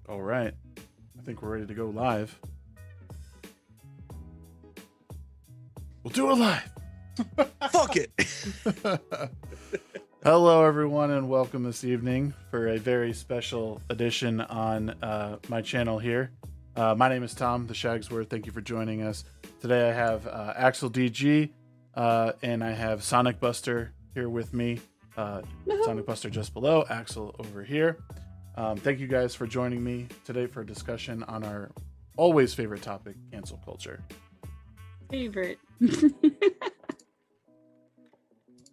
All right. I think we're ready to go live. We'll do it live. Fuck it. Hello, everyone, and welcome this evening for a very special edition on my channel here. My name is Tom, the Shagsworth. Thank you for joining us. Today I have AxelDG and I have SonikBuster here with me. SonikBuster just below, Axel over here. Thank you guys for joining me today for a discussion on our always favorite topic, cancel culture. Favorite.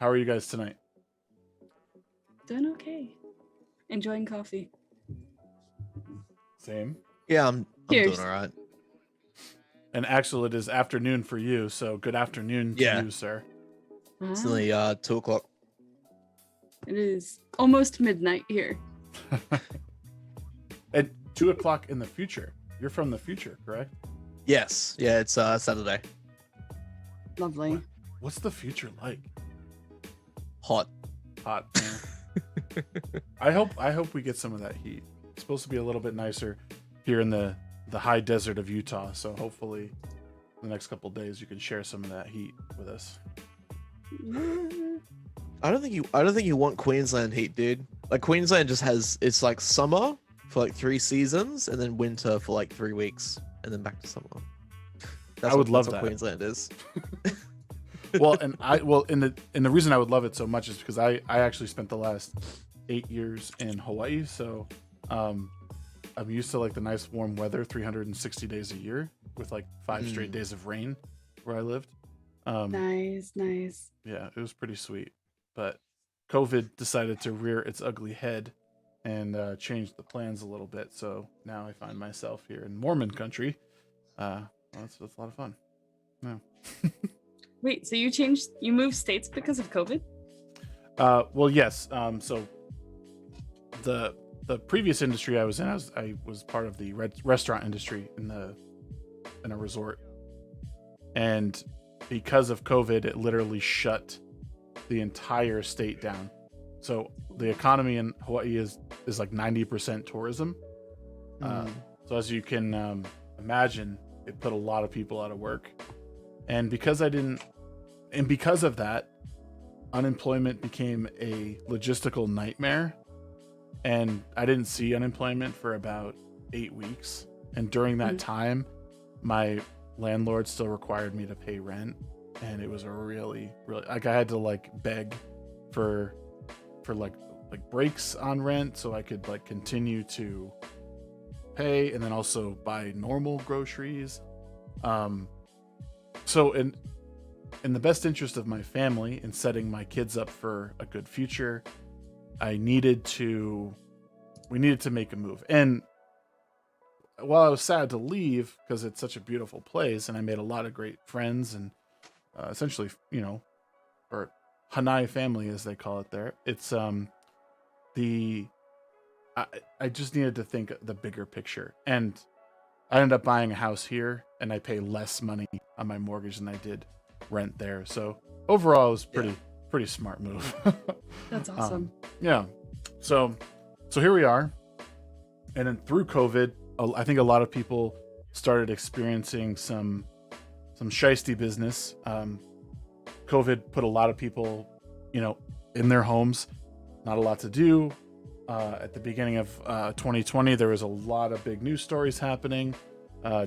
How are you guys tonight? Doing okay. Enjoying coffee. Same. Yeah, I'm Cheers. doing all right. And Axel, it is afternoon for you, so good afternoon to you, sir. It's only 2 o'clock. It is almost midnight here. At 2 o'clock in the future. You're from the future, correct? Yes. Yeah, it's Saturday. Lovely. What's the future like? Hot. Hot. Yeah. I hope we get some of that heat. It's supposed to be a little bit nicer here in the high desert of Utah, so hopefully the next couple of days you can share some of that heat with us. I don't think you want Queensland heat, dude. Like Queensland just has it's like summer for like 3 seasons and then winter for like 3 weeks and then back to summer. I would love that's that. what Queensland is. Well, and the reason I would love it so much is because I actually spent the last 8 years in Hawaii, so I'm used to like the nice warm weather 360 days a year with like 5 straight days of rain where I lived. Nice. Yeah, it was pretty sweet. But COVID decided to rear its ugly head and change the plans a little bit. So now I find myself here in Mormon country. That's a lot of fun. No. Wait, so you moved states because of COVID? Well, yes. So the previous industry I was in, I was part of the restaurant industry in a resort, and because of COVID, it literally shut the entire state down. So the economy in Hawaii is like 90% tourism. So as you can imagine, it put a lot of people out of work. And because of that, unemployment became a logistical nightmare. And I didn't see unemployment for about 8 weeks. And during that time, my landlord still required me to pay rent. And it was a really like I had to like beg for like breaks on rent so I could like continue to pay and then also buy normal groceries. So in the best interest of my family and setting my kids up for a good future, we needed to make a move. And while I was sad to leave because it's such a beautiful place and I made a lot of great friends and essentially, or Hanai family as they call it there. It's I just needed to think the bigger picture, and I ended up buying a house here, and I pay less money on my mortgage than I did rent there. So overall, it was pretty smart move. That's awesome. Yeah. So here we are, and then through COVID, I think a lot of people started experiencing some shiesty business. COVID put a lot of people, in their homes, not a lot to do. At the beginning of 2020, there was a lot of big news stories happening.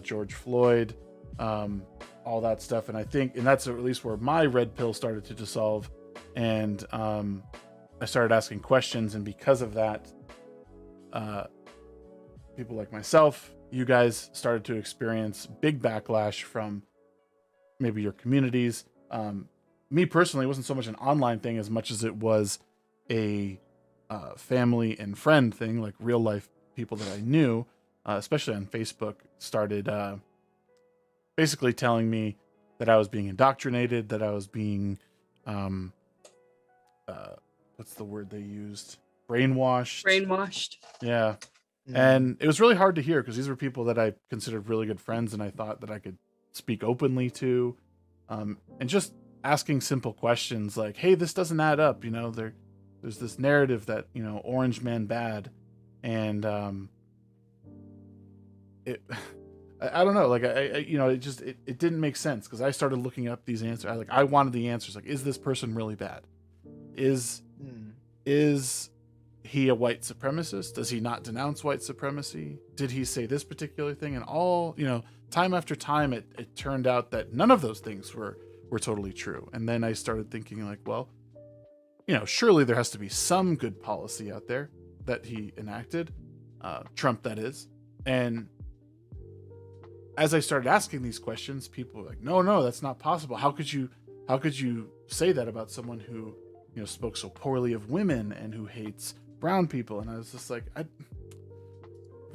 George Floyd, all that stuff. And that's at least where my red pill started to dissolve. And I started asking questions. And because of that, people like myself, you guys started to experience big backlash from maybe your communities. Me personally, it wasn't so much an online thing as much as it was a family and friend thing, like real life people that I knew, especially on Facebook, started basically telling me that I was being indoctrinated, that I was being, what's the word they used? Brainwashed. Brainwashed. Yeah. Mm. And it was really hard to hear because these were people that I considered really good friends and I thought that I could speak openly to. And just asking simple questions like, hey, this doesn't add up. You know, there's this narrative that, you know, orange man bad. And I don't know, like I you know, it didn't make sense because I started looking up these answers. I wanted the answers. Like, is this person really bad? Is he a white supremacist? Does he not denounce white supremacy? Did he say this particular thing? And all, you know, time after time, it turned out that none of those things were totally true. And then I started thinking like, well, you know, surely there has to be some good policy out there that he enacted, Trump that is. And as I started asking these questions, people were like, no, that's not possible. How could you say that about someone who, you know, spoke so poorly of women and who hates brown people? And I was just like, well,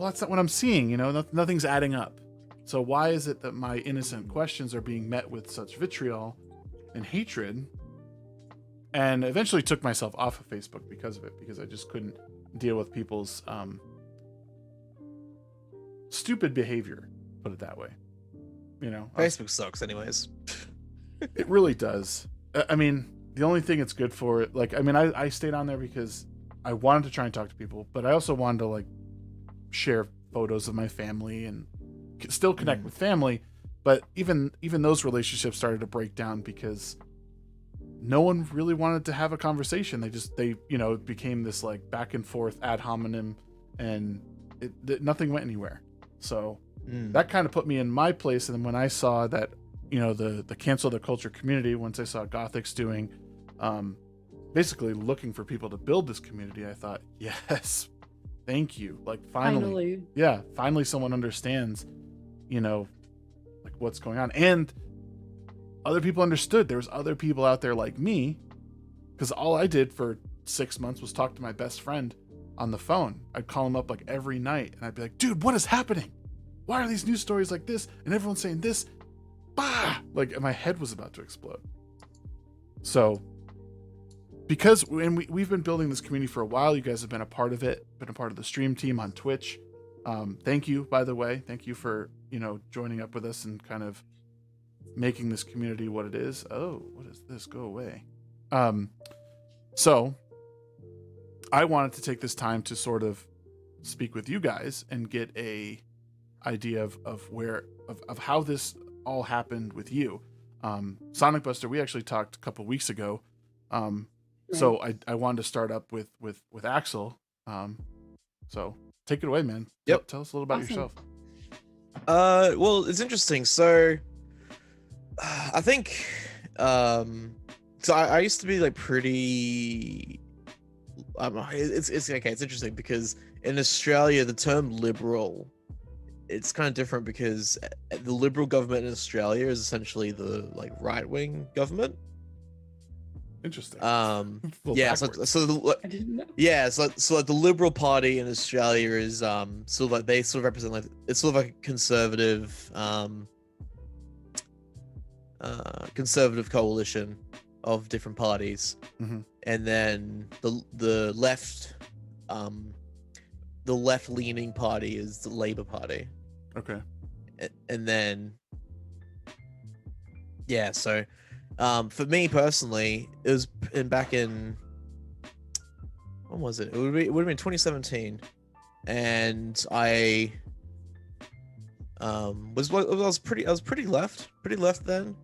that's not what I'm seeing. You know, nothing's adding up. So why is it that my innocent questions are being met with such vitriol and hatred? And eventually took myself off of Facebook because of it, because I just couldn't deal with people's stupid behavior, put it that way. You know, Facebook sucks anyways. It really does. I mean, the only thing it's good for, like, I mean, I stayed on there because I wanted to try and talk to people, but I also wanted to like share photos of my family and still connect with family. But even those relationships started to break down because no one really wanted to have a conversation. They you know, it became this like back and forth ad hominem, and nothing went anywhere. So that kind of put me in my place. And then when I saw that, you know, the cancel the culture community, once I saw Gothics doing, basically looking for people to build this community, I thought, yes, thank you. Like finally. Yeah, finally someone understands, you know, like what's going on. And other people understood. There was other people out there like me, because all I did for 6 months was talk to my best friend on the phone. I'd call him up like every night and I'd be like, dude, what is happening? Why are these news stories like this? And everyone's saying this. Bah! Like my head was about to explode. So because we've been building this community for a while, you guys have been a part of it, been a part of the stream team on Twitch. Thank you, by the way. Thank you for, you know, joining up with us and kind of making this community what it is. Oh, what is this? Go away. So I wanted to take this time to sort of speak with you guys and get a idea of how this all happened with you. SonikBuster, we actually talked a couple weeks ago. So I wanted to start up with Axel. So take it away, man. Yep. Tell us a little about yourself. Well, it's interesting. So I think so I used to be like pretty it's okay, it's interesting because in Australia the term liberal, it's kind of different because the liberal government in Australia is essentially the like right-wing government. Interesting. Yeah, so I didn't know. yeah, so like the Liberal Party in Australia is sort of like they sort of represent like it's sort of like a conservative conservative coalition of different parties. And then the left-leaning party is the Labour Party. Okay. And then yeah, so for me personally, it was back in when was it? It would have been 2017, and I was pretty left then,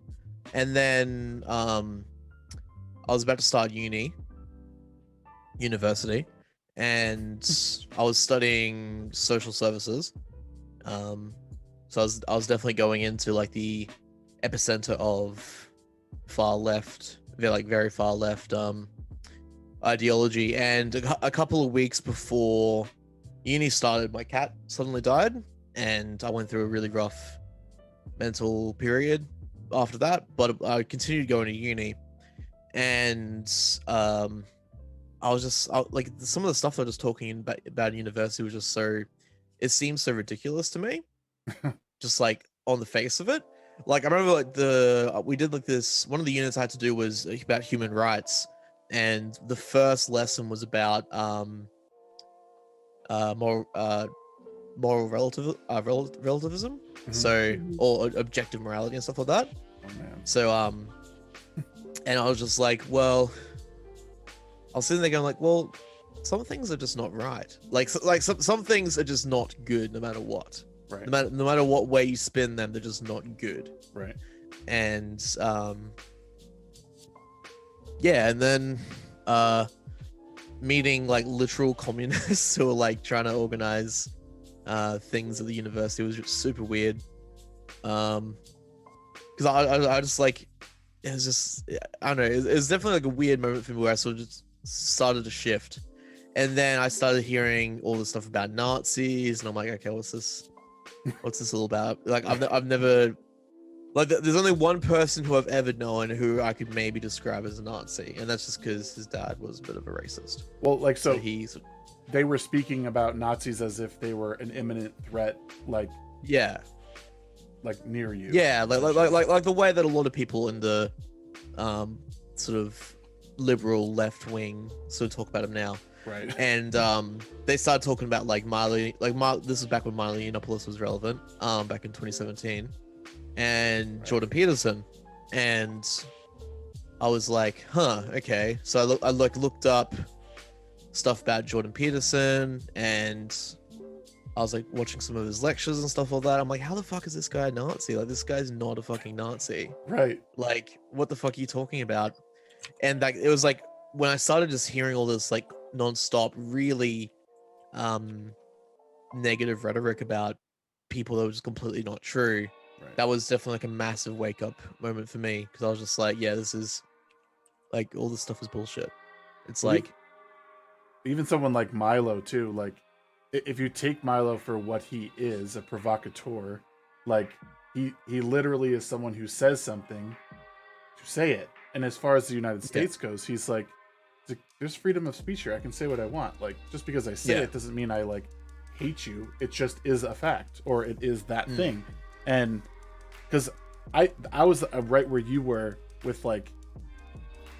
and then I was about to start university, and I was studying social services. So I was definitely going into like the epicenter of far left, very far left ideology. And a couple of weeks before uni started, my cat suddenly died, and I went through a really rough mental period after that. But I continued going to uni, and I was just like some of the stuff I was talking about university was just it seems so ridiculous to me, just like on the face of it. like I remember like the we did like this. One of the units I had to do was about human rights, and the first lesson was about more moral relativism, so Mhm. or objective morality and stuff like that. Oh man. So and I was just like, well, I was sitting there going like, well, some things are just not right. Like some things are just not good no matter what. Right. No matter what way you spin them, they're just not good. Right. And yeah, and then meeting like literal communists who are like trying to organize things at the university was just super weird. Because I just like, it was just, I don't know, it was definitely like a weird moment for me where I sort of just started to shift. And then I started hearing all this stuff about Nazis, and I'm like, okay, what's this all about? Like I've never, like there's only one person who I've ever known who I could maybe describe as a Nazi, and that's just because his dad was a bit of a racist. Well, like so he's they were speaking about Nazis as if they were an imminent threat, like near you. Yeah, like the way that a lot of people in the sort of liberal left wing sort of talk about him now. Right. And they started talking about like this is back when Milo Yiannopoulos was relevant, back in 2017, and Right. Jordan Peterson, and I was like, huh, okay. So I looked up stuff about Jordan Peterson, and I was like watching some of his lectures and stuff like that. I'm like, how the fuck is this guy a Nazi? Like, this guy's not a fucking Nazi. Right. Like, what the fuck are you talking about? And like, it was like when I started just hearing all this like nonstop, really negative rhetoric about people that was completely not true. Right. That was definitely like a massive wake up moment for me, because I was just like, yeah, this is like, all this stuff is bullshit. It's like, even someone like Milo too, like if you take Milo for what he is, a provocateur, like he literally is someone who says something to say it. And as far as the United States goes, he's like, there's freedom of speech here. I can say what I want. Like, just because I say it doesn't mean I like hate you. It just is a fact, or it is that thing. And because I was right where you were with like,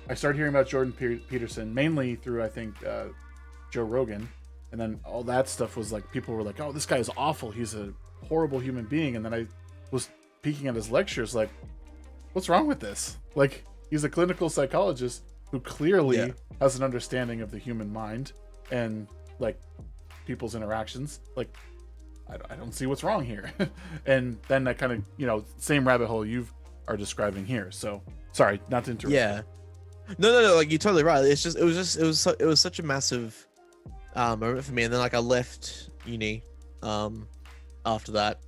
I started hearing about Jordan Peterson mainly through, I think, Joe Rogan. And then all that stuff was like, people were like, oh, this guy is awful. He's a horrible human being. And then I was peeking at his lectures like, what's wrong with this? Like, he's a clinical psychologist who clearly has an understanding of the human mind and like people's interactions. Like, I don't see what's wrong here. And then that kind of, same rabbit hole you are describing here. So sorry, not to interrupt. Yeah. No, like, you're totally right. It's just, it was such a massive moment for me. And then like I left uni after that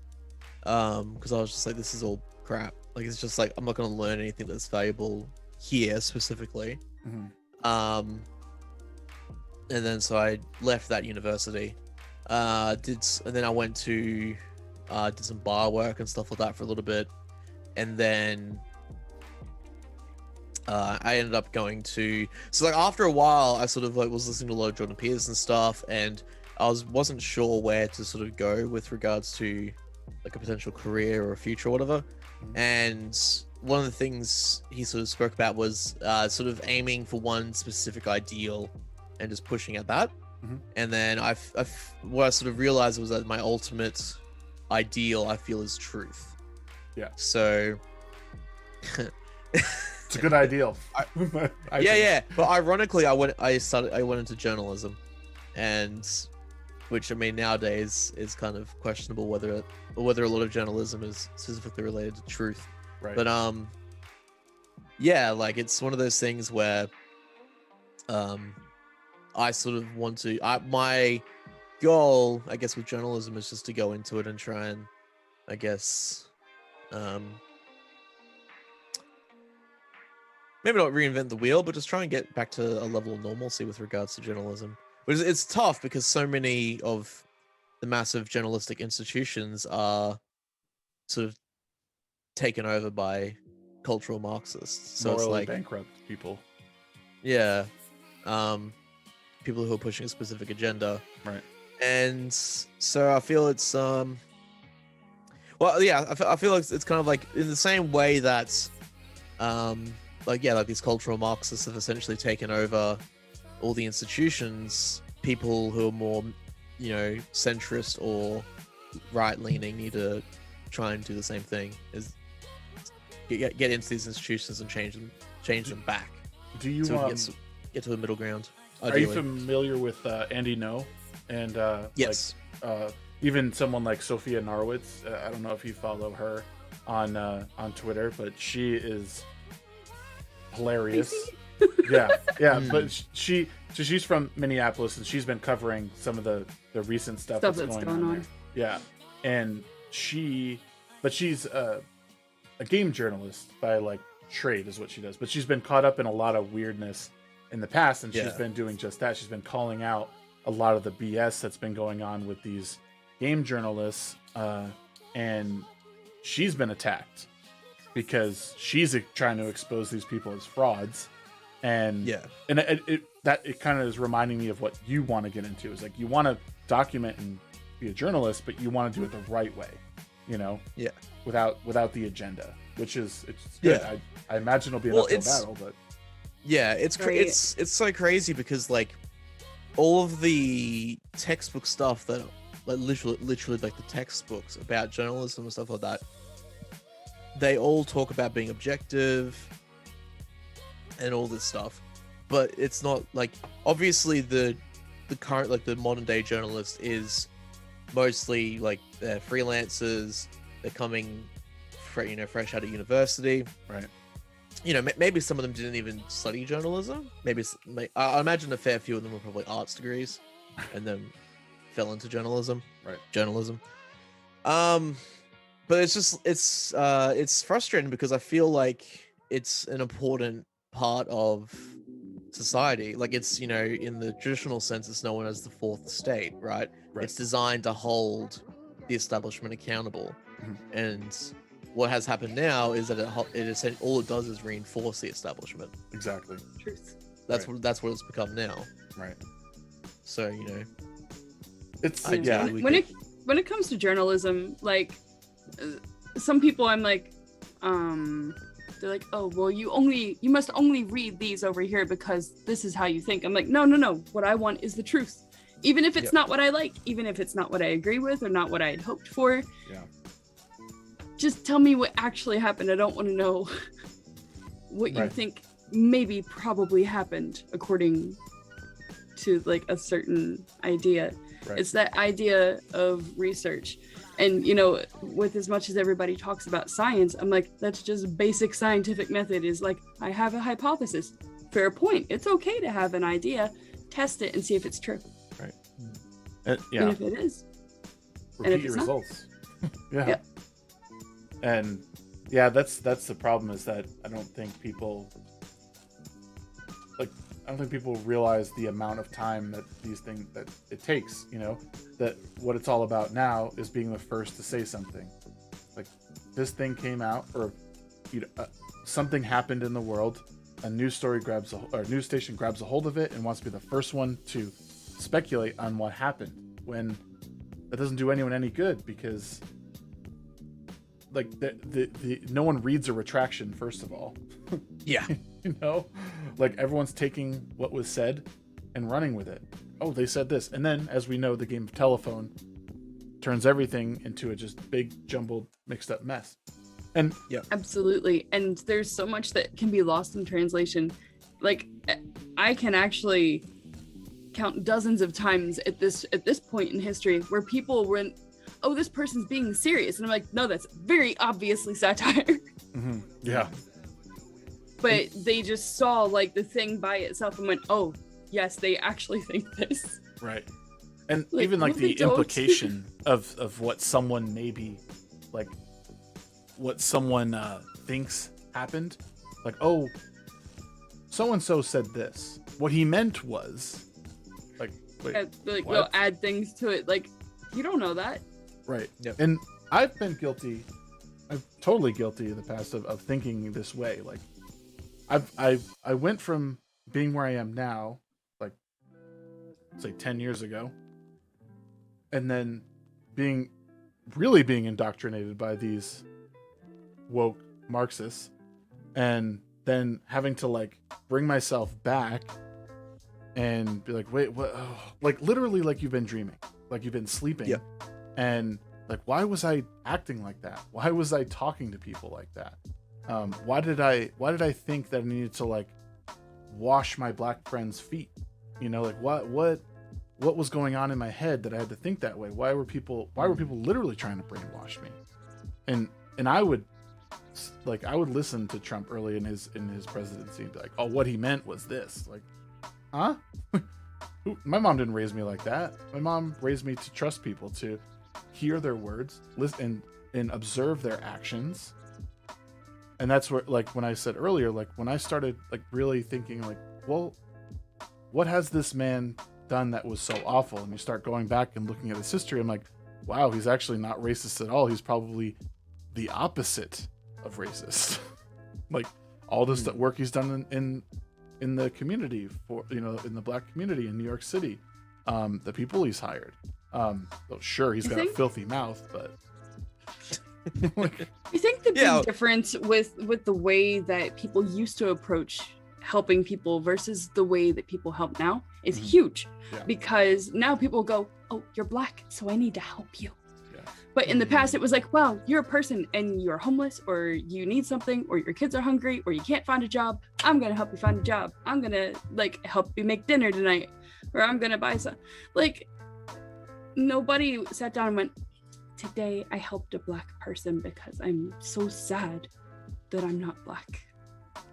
because I was just like, this is all crap. Like, it's just like, I'm not going to learn anything that's valuable here specifically. And then so I left that university, and then I went to did some bar work and stuff like that for a little bit, and then I ended up going to, so like after a while I sort of like was listening to a lot of Jordan Peterson stuff, and I wasn't sure where to sort of go with regards to like a potential career or a future or whatever. And one of the things he sort of spoke about was sort of aiming for one specific ideal and just pushing at that. And then what I sort of realized was that my ultimate ideal, I feel, is truth. Yeah. So it's a good ideal. Yeah. But ironically, I went into journalism, and which, I mean, nowadays is kind of questionable whether a lot of journalism is specifically related to truth. Right. But yeah, like, it's one of those things where I sort of want to, my goal, I guess, with journalism is just to go into it and try and, I guess, maybe not reinvent the wheel, but just try and get back to a level of normalcy with regards to journalism. Which it's tough because so many of the massive journalistic institutions are sort of taken over by cultural Marxists. So morally it's like bankrupt people. Yeah. People who are pushing a specific agenda. Right. And so I feel it's Well, yeah, I feel like it's kind of like in the same way that, like these cultural Marxists have essentially taken over all the institutions. People who are more, centrist or right-leaning need to try and do the same thing. Is get into these institutions and change them back. Do you So we can get to the middle ground? Are you familiar with Andy No? And yes. Even someone like Sophia Narwitz. I don't know if you follow her on Twitter, but she is hilarious. yeah. But she's from Minneapolis, and she's been covering some of the recent stuff that's going on there. Yeah, and she's a game journalist by like trade is what she does, but she's been caught up in a lot of weirdness in the past, and she's been doing just that. She's been calling out a lot of the BS that's been going on with these game journalists, and she's been attacked because she's trying to expose these people as frauds, and it kind of is reminding me of what you want to get into. Is like you want to document and be a journalist, but you want to do it the right way, without the agenda, which is it's good. I imagine it'll be an uphill battle, but it's so crazy because like all of the textbook stuff that like literally like the textbooks about journalism and stuff like that, they all talk about being objective and all this stuff, but it's not like obviously the current like the modern day journalist is mostly like they're freelancers, they're coming fresh out of university, right? Maybe some of them didn't even study journalism. Maybe I imagine a fair few of them were probably arts degrees, and then fell into journalism. Right. Journalism. But it's frustrating because I feel like it's an important part of society. Like it's in the traditional sense, it's known as the fourth estate, right? It's designed to hold the establishment accountable, and what has happened now is that all it does is reinforce the establishment. Exactly. Truth. That's what it's become now. Right. So it's when it comes to journalism, like some people, I'm like, they're like, oh well, you must only read these over here because this is how you think. I'm like, no. What I want is the truth, even if it's not what I like, even if it's not what I agree with or not what I had hoped for. Yeah. Just tell me what actually happened. I don't want to know what you think maybe probably happened according to like a certain idea. Right. It's that idea of research. And, with as much as everybody talks about science, I'm like, that's just basic scientific method is like, I have a hypothesis. Fair point. It's okay to have an idea, test it and see if it's true. Right. And if it is. Repeat your results. Yeah. And that's the problem is that I don't think people realize the amount of time that these things that it takes, that what it's all about now is being the first to say something. Like this thing came out or something happened in the world, a news station grabs a hold of it and wants to be the first one to speculate on what happened, when that doesn't do anyone any good because like the no one reads a retraction first of all. Like everyone's taking what was said and running with it. Oh, they said this, and then as we know, the game of telephone turns everything into a just big jumbled mixed up mess. And absolutely. And there's so much that can be lost in translation. Like I can actually count dozens of times at this point in history where people went, oh, this person's being serious. And I'm like, no, that's very obviously satire. Mm-hmm. Yeah. But they just saw like the thing by itself and went, oh, yes, they actually think this. Right. And like, even like the implication of what someone maybe like what someone thinks happened. Like, oh, so-and-so said this. What he meant was like, wait, they'll add things to it. Like, you don't know that. Right. Yep. And I've been guilty. I'm totally guilty in the past of thinking this way. Like I went from being where I am now, like say 10 years ago, and then being really being indoctrinated by these woke Marxists, and then having to like bring myself back and be like, wait, what? Oh. Like literally, like you've been dreaming, like you've been sleeping, and like, why was I acting like that? Why was I talking to people like that? Why did I think that I needed to like wash my black friends' feet? You know, like what was going on in my head that I had to think that way? Why were people literally trying to brainwash me? And I would listen to Trump early in his presidency and be like, oh, what he meant was this. Like, huh? My mom didn't raise me like that. My mom raised me to trust people, to hear their words, listen and observe their actions. And that's where, like, when I said earlier, like when I started like really thinking like, well, what has this man done that was so awful? And you start going back and looking at his history, I'm like, wow, he's actually not racist at all. He's probably the opposite of racist. Like all this work he's done in the community, for, you know, in the black community in New York City, the people he's hired. Well, sure, he's got a filthy mouth, but like, I think the big difference with the way that people used to approach helping people versus the way that people help now is huge, because now people go, oh, you're black, so I need to help you. But in the past, it was like, well, you're a person and you're homeless, or you need something, or your kids are hungry, or you can't find a job. I'm going to help you find a job. I'm going to like help you make dinner tonight, or I'm going to buy some. Like, nobody sat down and went, today I helped a black person because I'm so sad that I'm not black.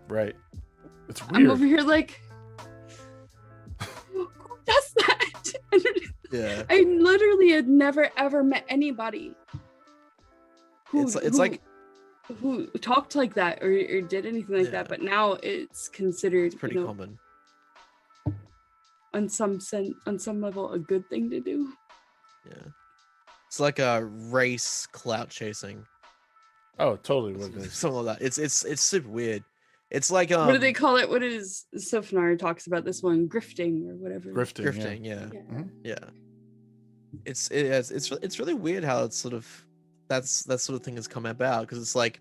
Right. It's weird. I'm over here like, who does that? Yeah. I literally had never ever met anybody who talked like that or did anything like that. But now it's considered, it's pretty common. On some level, a good thing to do. Yeah. It's like a race clout chasing. Oh, totally. What it is. Something like that. It's super weird. It's like what do they call it? What is Sofnar talks about this one? Grifting or whatever. Grifting, yeah. Mm-hmm. Yeah. It's really weird how it's sort of that sort of thing has come about, because it's like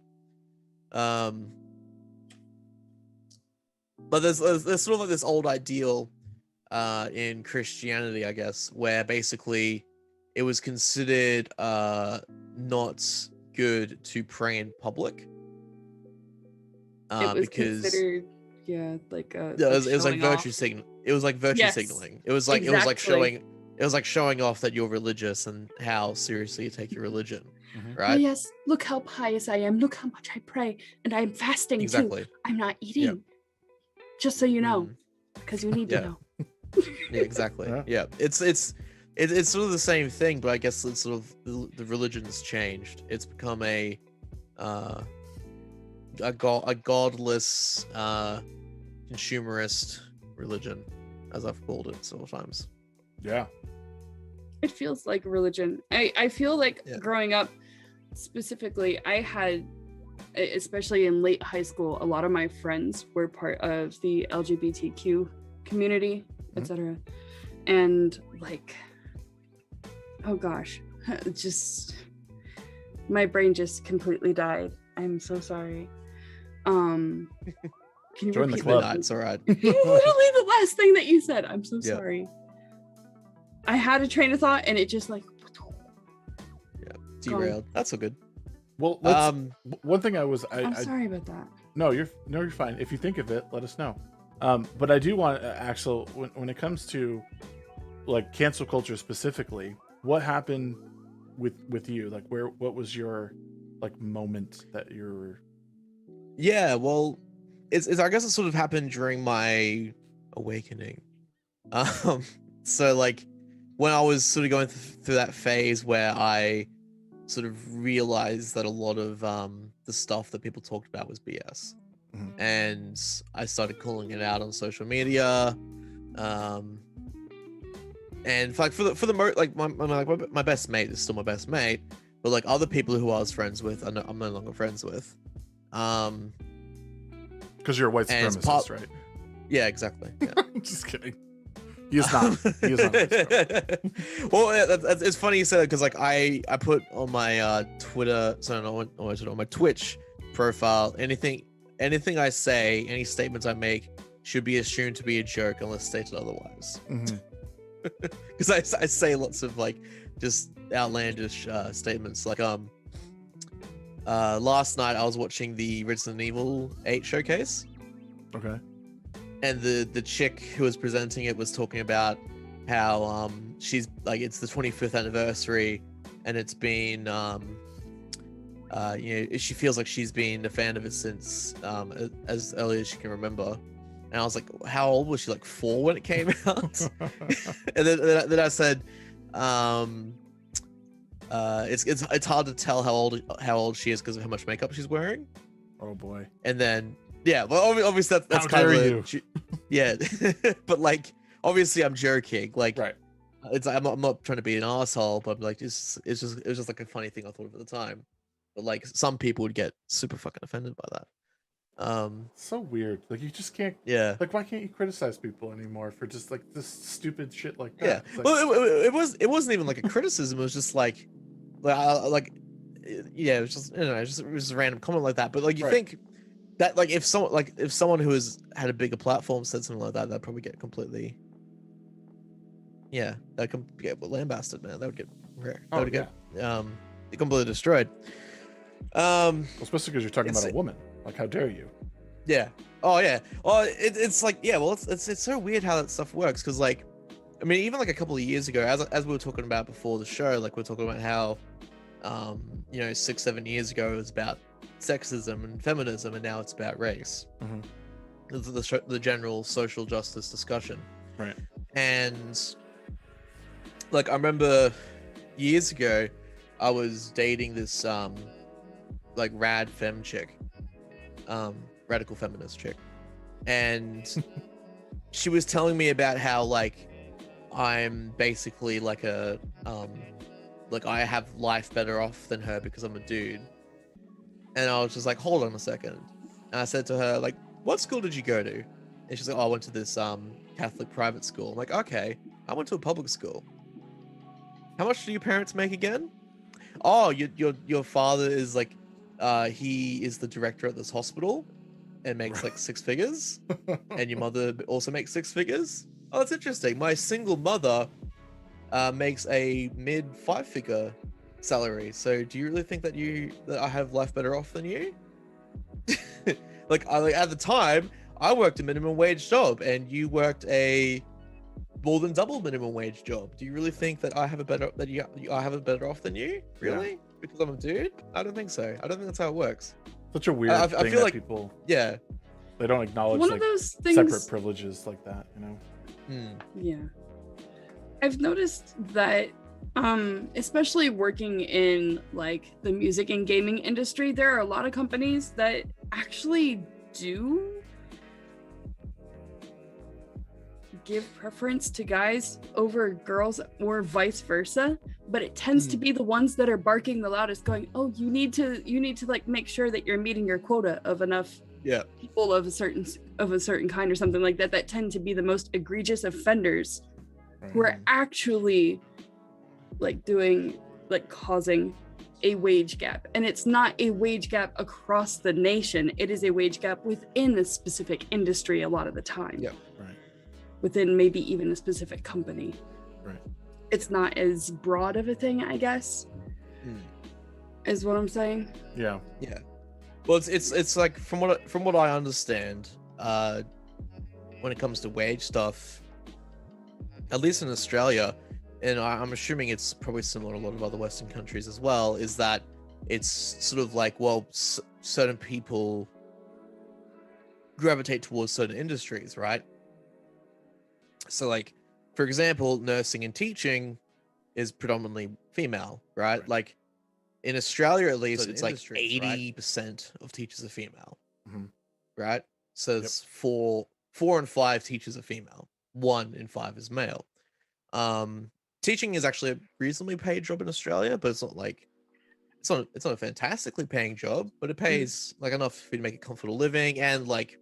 but there's sort of like this old ideal in Christianity, I guess, where basically it was considered not good to pray in public. It was because considered, like it was like virtue signaling. It was like virtue signaling. It was like exactly. it was like showing off that you're religious and how seriously you take your religion, right? Oh, yes, look how pious I am. Look how much I pray, and I'm fasting too. I'm not eating, just so you know, because you need to know. Yeah, exactly. Yeah, it's sort of the same thing, but I guess it's sort of the religion's changed. It's become a godless consumerist religion, as I've called it several times. Yeah, it feels like religion. I feel like growing up, specifically, I had, especially in late high school, a lot of my friends were part of the LGBTQ community, etc. And like, oh gosh, just my brain just completely died. I'm so sorry. Can you join the repeat club? That? It's all right. Literally the last thing that you said. I'm so sorry. I had a train of thought and it just like derailed. That's so good. Well, one thing I'm sorry about that. No, you're fine. If you think of it, let us know. But I do want Axel, when it comes to like cancel culture specifically, what happened with you? Like, what was your like moment that you're? Yeah, well, it's I guess it sort of happened during my awakening. So like when I was sort of going through that phase where I sort of realized that a lot of the stuff that people talked about was BS, and I started calling it out on social media, and like for the like my best mate is still my best mate, but like other people who I was friends with, I'm no longer friends with, because you're a white supremacist, right? Yeah, exactly. Yeah. I'm just kidding. He is not. He is not a nice girl. Well, it's funny you said it because like I put on my Twitter, sorry, not on Twitter, on my Twitch profile, anything I say, any statements I make should be assumed to be a joke unless stated otherwise. Because I say lots of like just outlandish statements. Like last night I was watching the Resident Evil 8 showcase. Okay. And the chick who was presenting it was talking about how she's like, it's the 25th anniversary and it's been you know, she feels like she's been a fan of it since as early as she can remember. And I was like, how old was she? Like 4 when it came out? And then I said, it's hard to tell how old she is because of how much makeup she's wearing. Oh boy. And then yeah, well obviously that's kind of yeah, but like obviously I'm joking. Like right. I'm not trying to be an asshole, but like it was just like a funny thing I thought of at the time. But like some people would get super fucking offended by that. So weird. Like you just can't. Yeah. Like why can't you criticize people anymore for just like this stupid shit like that? Yeah. Like, Well, it wasn't even like a criticism. It was just like yeah, it was just, you know, it was a random comment like that. But like you think that like if someone who had a bigger platform said something like that, they'd probably get completely. Yeah, that could get lambasted, man. That would get get completely destroyed. Well, especially because you're talking about a woman. Like, how dare you? Yeah. Oh yeah. Oh, it's like, yeah. Well, it's so weird how that stuff works because like, I mean, even like a couple of years ago, as we were talking about before the show, like we're talking about how, you know, 6-7 years ago it was about sexism and feminism, and now it's about race. The general social justice discussion. Right. And like I remember years ago, I was dating this like rad fem chick, radical feminist chick, and she was telling me about how like I'm basically like a like I have life better off than her because I'm a dude. And I was just like, hold on a second. And I said to her, like, what school did you go to? And she's like, oh, I went to this Catholic private school. I'm like, okay, I went to a public school. How much do your parents make again? Oh, your father is like, he is the director at this hospital and makes like 6 figures. And your mother also makes 6 figures. Oh, that's interesting. My single mother makes a mid 5-figure salary. So do you really think that I have life better off than you? like at the time I worked a minimum wage job and you worked a more than double minimum wage job. Do you really think that I have a better off than you? Really? Yeah. Because I'm a dude? I don't think so. I don't think that's how it works. Such a weird thing. I feel like people they don't acknowledge one like of those things, separate privileges like that, you know. Yeah, I've noticed that especially working in like the music and gaming industry, there are a lot of companies that actually do give preference to guys over girls or vice versa, but it tends to be the ones that are barking the loudest going, oh, you need to like make sure that you're meeting your quota of enough people of a certain kind or something like that, that tend to be the most egregious offenders who are actually like causing a wage gap. And it's not a wage gap across the nation, it is a wage gap within a specific industry a lot of the time. Within maybe even a specific company. It's not as broad of a thing, I guess, is what I'm saying. Yeah. Well, it's like from what I understand, when it comes to wage stuff, at least in Australia, and I'm assuming it's probably similar to a lot of other Western countries as well, is that it's sort of like, well, certain people gravitate towards certain industries, right? So like, for example, nursing and teaching is predominantly female, right? Like in Australia, at least, it's like 80% of teachers are female, right? So it's 4 in 5 teachers are female, 1 in 5 is male. Teaching is actually a reasonably paid job in Australia, but it's not like it's not a fantastically paying job, but it pays like enough for you to make a comfortable living, and like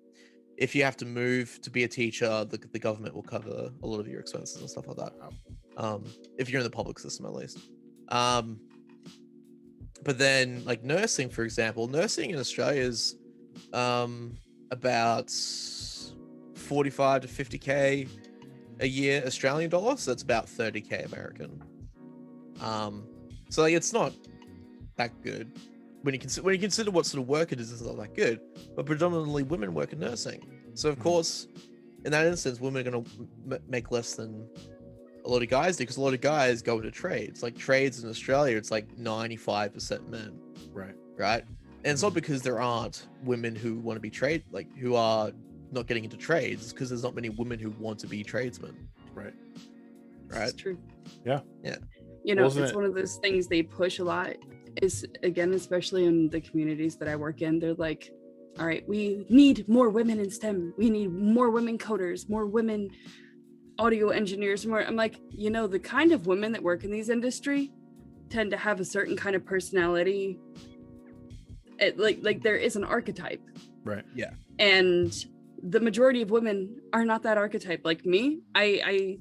if you have to move to be a teacher, the government will cover a lot of your expenses and stuff like that. If you're in the public system, at least. But then, like nursing, for example, nursing in Australia is about 45 to 50k a year Australian dollar, so that's about 30k American. So like it's not that good when you consider what sort of work it is. It's not that good, but predominantly women work in nursing, so of course, in that instance, women are going to make less than a lot of guys do, because a lot of guys go into trades. Like trades in Australia, it's like 95% men. Right. And it's not because there aren't women who want to be who are not getting into trades. It's because there's not many women who want to be tradesmen. Right. It's true. Yeah. You know, it's one of those things they push a lot. Is again, especially in the communities that I work in, they're like, all right, we need more women in STEM. We need more women coders, more women audio engineers, more. I'm like, you know, the kind of women that work in these industry tend to have a certain kind of personality. Like there is an archetype. Right. Yeah. And the majority of women are not that archetype. Like me, I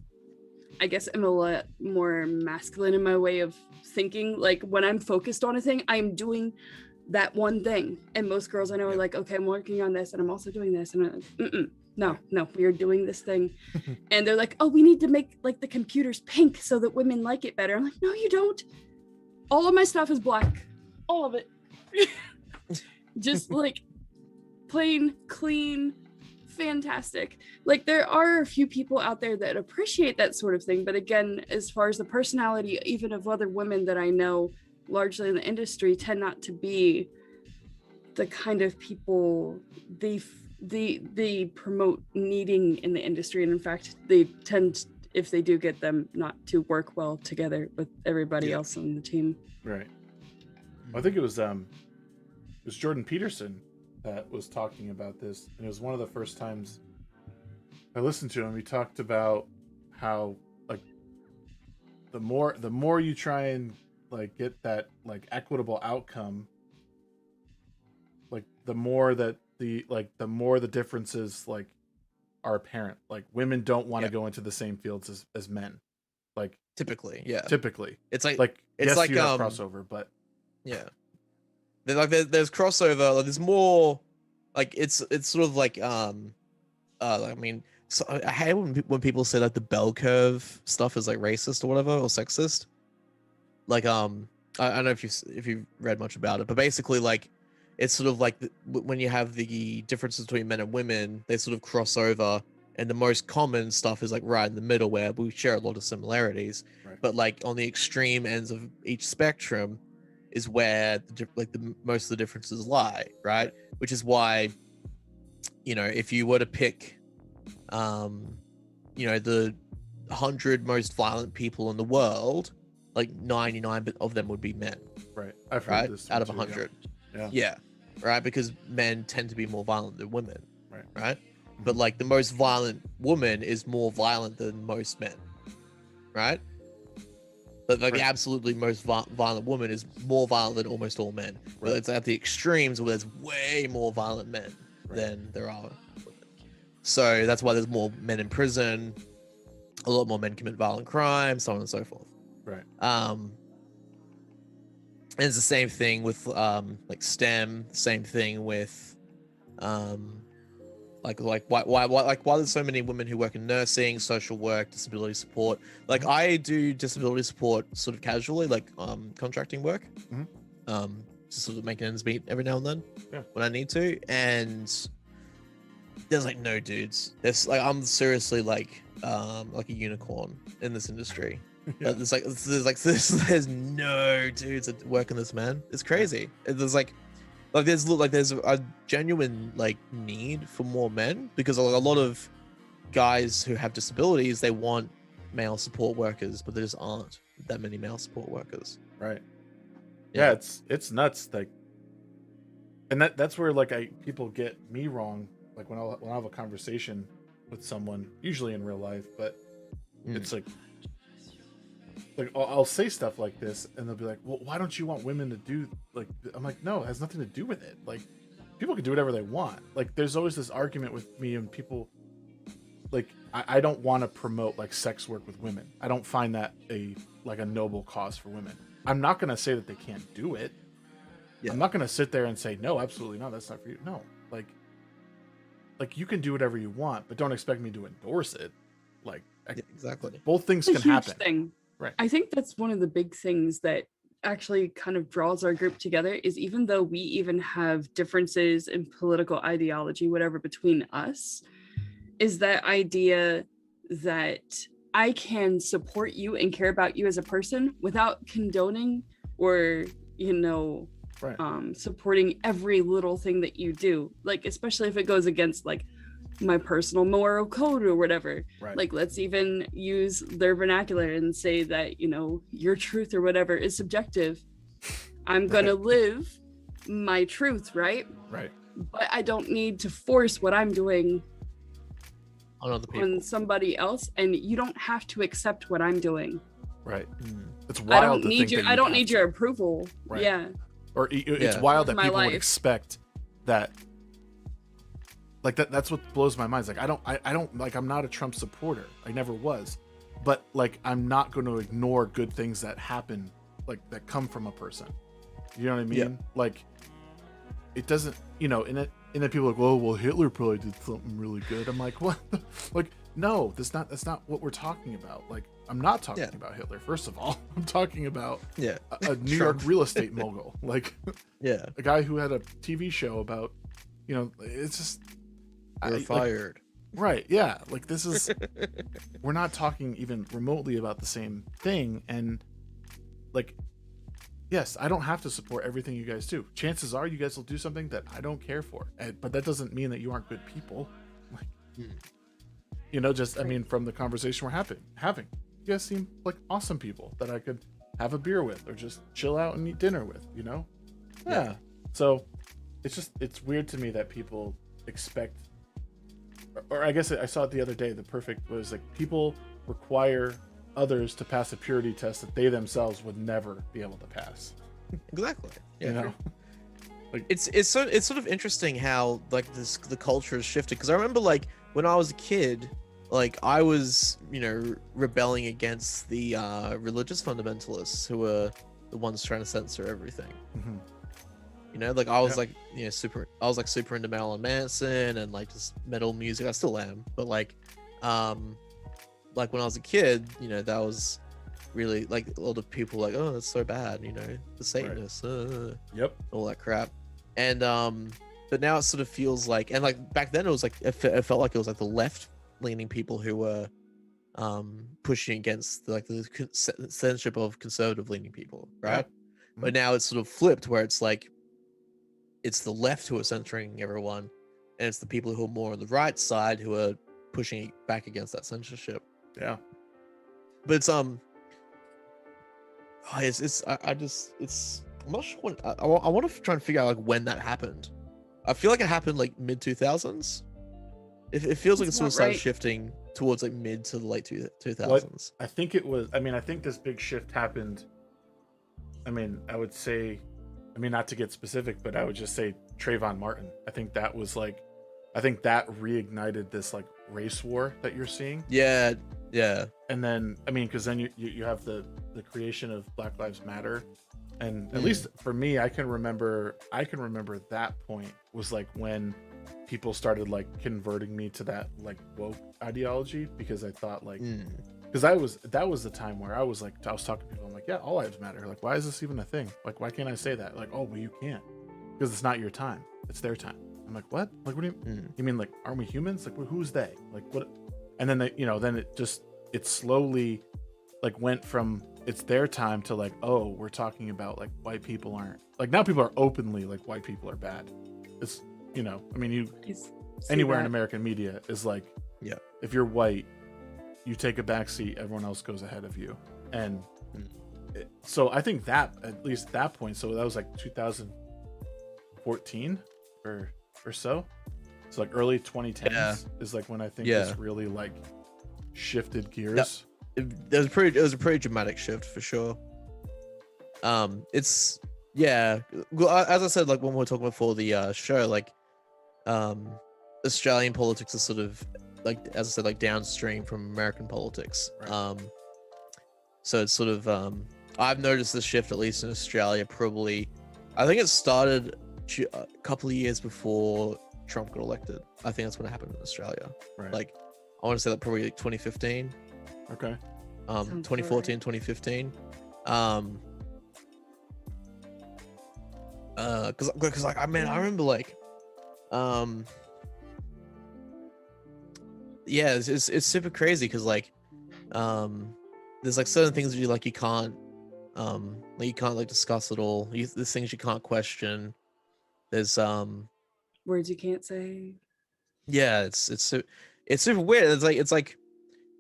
guess I'm a lot more masculine in my way of thinking. Like when I'm focused on a thing, I'm doing that one thing. And most girls I know are like, okay, I'm working on this and I'm also doing this. And I'm like, no, we are doing this thing. And they're like, oh, we need to make like the computers pink so that women like it better. I'm like, no, you don't. All of my stuff is black. All of it. Just like plain, clean, fantastic. Like there are a few people out there that appreciate that sort of thing, but again, as far as the personality even of other women that I know largely in the industry tend not to be the kind of people they promote needing in the industry, and in fact they tend, if they do get them, not to work well together with everybody else on the team. Right. I think it was Jordan Peterson that was talking about this, and it was one of the first times I listened to him. He talked about how like the more you try and like get that like equitable outcome, like the more the differences like are apparent. Like women don't want to go into the same fields as men. Like typically. It's like it's yes, like you have crossover, but there's crossover. Like, there's more. Like it's sort of like I mean, so I hate when people say like the bell curve stuff is like racist or whatever, or sexist. Like I don't know if you've read much about it, but basically like it's sort of like when you have the differences between men and women, they sort of cross over, and the most common stuff is like right in the middle where we share a lot of similarities, but like on the extreme ends of each spectrum is where the most of the differences lie, right? Which is why, you know, if you were to pick, you know, the 100 most violent people in the world, like 99 of them would be men, right? I've heard this out of 100, right? Because men tend to be more violent than women, right? But like the most violent woman is more violent than most men, right? But like the absolutely most violent woman is more violent than almost all men. But it's at the extremes where there's way more violent men than there are women. So that's why there's more men in prison. A lot more men commit violent crimes, so on and so forth. Right. And it's the same thing with like STEM. Same thing with why there's so many women who work in nursing, social work, disability support. Like I do disability support sort of casually, like contracting work, just sort of making ends meet every now and then when I need to. And there's like no dudes. There's like I'm seriously like a unicorn in this industry. There's no dudes that work in this, man. It's crazy. There's there's a genuine like need for more men, because a lot of guys who have disabilities, they want male support workers, but there just aren't that many male support workers. Right. Yeah, it's nuts. Like, and that's where like people get me wrong. Like when I have a conversation with someone, usually in real life, but it's like I'll say stuff like this and they'll be like, well, why don't you want women to do like, I'm like, no, it has nothing to do with it. Like people can do whatever they want. Like there's always this argument with me and people, like I don't want to promote like sex work with women. I don't find that a noble cause for women. I'm not gonna say that they can't do it. Yeah. I'm not gonna sit there and say no, absolutely not, that's not for you. No, like you can do whatever you want, but don't expect me to endorse it. Like exactly, both things it's can a huge happen. Thing. Right. I think that's one of the big things that actually kind of draws our group together is even though we even have differences in political ideology, whatever, between us, is that idea that I can support you and care about you as a person without condoning or, right. Supporting every little thing that you do. Like, especially if it goes against like my personal moral code or whatever. Right. Like, let's even use their vernacular and say that, your truth or whatever is subjective. I'm gonna live my truth, right? Right. But I don't need to force what I'm doing on other people, on somebody else, and you don't have to accept what I'm doing. Right. It's wild. I don't need your approval. Right. Yeah. Or it's wild that people would expect that. Like that's what blows my mind. It's like I don't like, I'm not a Trump supporter. I never was. But like I'm not going to ignore good things that happen, like that come from a person. You know what I mean? Yeah. Like it doesn't, and then people are like, well, Hitler probably did something really good. I'm like, what? Like, no, that's not what we're talking about. Like, I'm not talking about Hitler. First of all, I'm talking about a New York real estate mogul. Like, a guy who had a TV show about, it's just. You're fired. Like, right. Yeah. Like this is, we're not talking even remotely about the same thing. And like, yes, I don't have to support everything you guys do. Chances are you guys will do something that I don't care for. But that doesn't mean that you aren't good people. Like, from the conversation we're having, you guys seem like awesome people that I could have a beer with or just chill out and eat dinner with, Yeah. So it's weird to me that people expect, or I guess I saw it the other day, the perfect was like people require others to pass a purity test that they themselves would never be able to pass. Exactly. Yeah. Like it's sort of interesting how like the culture has shifted, because I remember like when I was a kid, like I was rebelling against the religious fundamentalists who were the ones trying to censor everything. Mm-hmm. Like I was like super into Marilyn Manson and like just metal music. I still am, but like when I was a kid, that was really like a lot of people like, oh, that's so bad, the Satanists, all that crap. And but now it sort of feels like, and like back then it was like it felt like it was like the left-leaning people who were pushing against the censorship of conservative-leaning people, right? Yeah. Mm-hmm. But now it's sort of flipped, where it's like it's the left who are censoring everyone, and it's the people who are more on the right side who are pushing back against that censorship. Yeah. But it's I'm not sure when, I want to try and figure out like when that happened. I feel like it happened like mid 2000s. It feels like it's sort of started shifting towards like mid to the late 2000s. I think it was. I think this big shift happened. I would say, not to get specific, but I would just say Trayvon Martin. I think that reignited this like race war that you're seeing. Yeah. And then, because then you have the creation of Black Lives Matter, and at least for me, I can remember that point was like when people started like converting me to that like woke ideology, because I thought like, because that was the time where I was talking to people, I'm like, yeah, all lives matter. Like, why is this even a thing? Like, why can't I say that? Like, oh, well, you can't, because it's not your time, it's their time. I'm like, what? Like, what do you mean? Like, aren't we humans? Like, who's they? Like, what? And then then it slowly like went from it's their time to like, oh, we're talking about like white people aren't, like, now people are openly like white people are bad. It's anywhere in American media is like, yeah, if you're white, you take a backseat, everyone else goes ahead of you. And so I think that at least that point, so that was like 2014 or so. So like early 2010s is like when I think this really like shifted gears. It was a pretty dramatic shift for sure. It's Yeah, well, as I said, like when we were talking before the show, like Australian politics is sort of like, as I said, like downstream from American politics. Right. So it's sort of I've noticed the shift, at least in Australia, probably. I think it started a couple of years before Trump got elected. I think that's when it happened in Australia. Right. Like, I want to say that probably like 2015. Okay. 2014, 2015. Because like I remember like yeah, it's super crazy because like there's like certain things you like you can't like discuss at all. There's things you can't question. There's Words you can't say. yeah, it's super weird.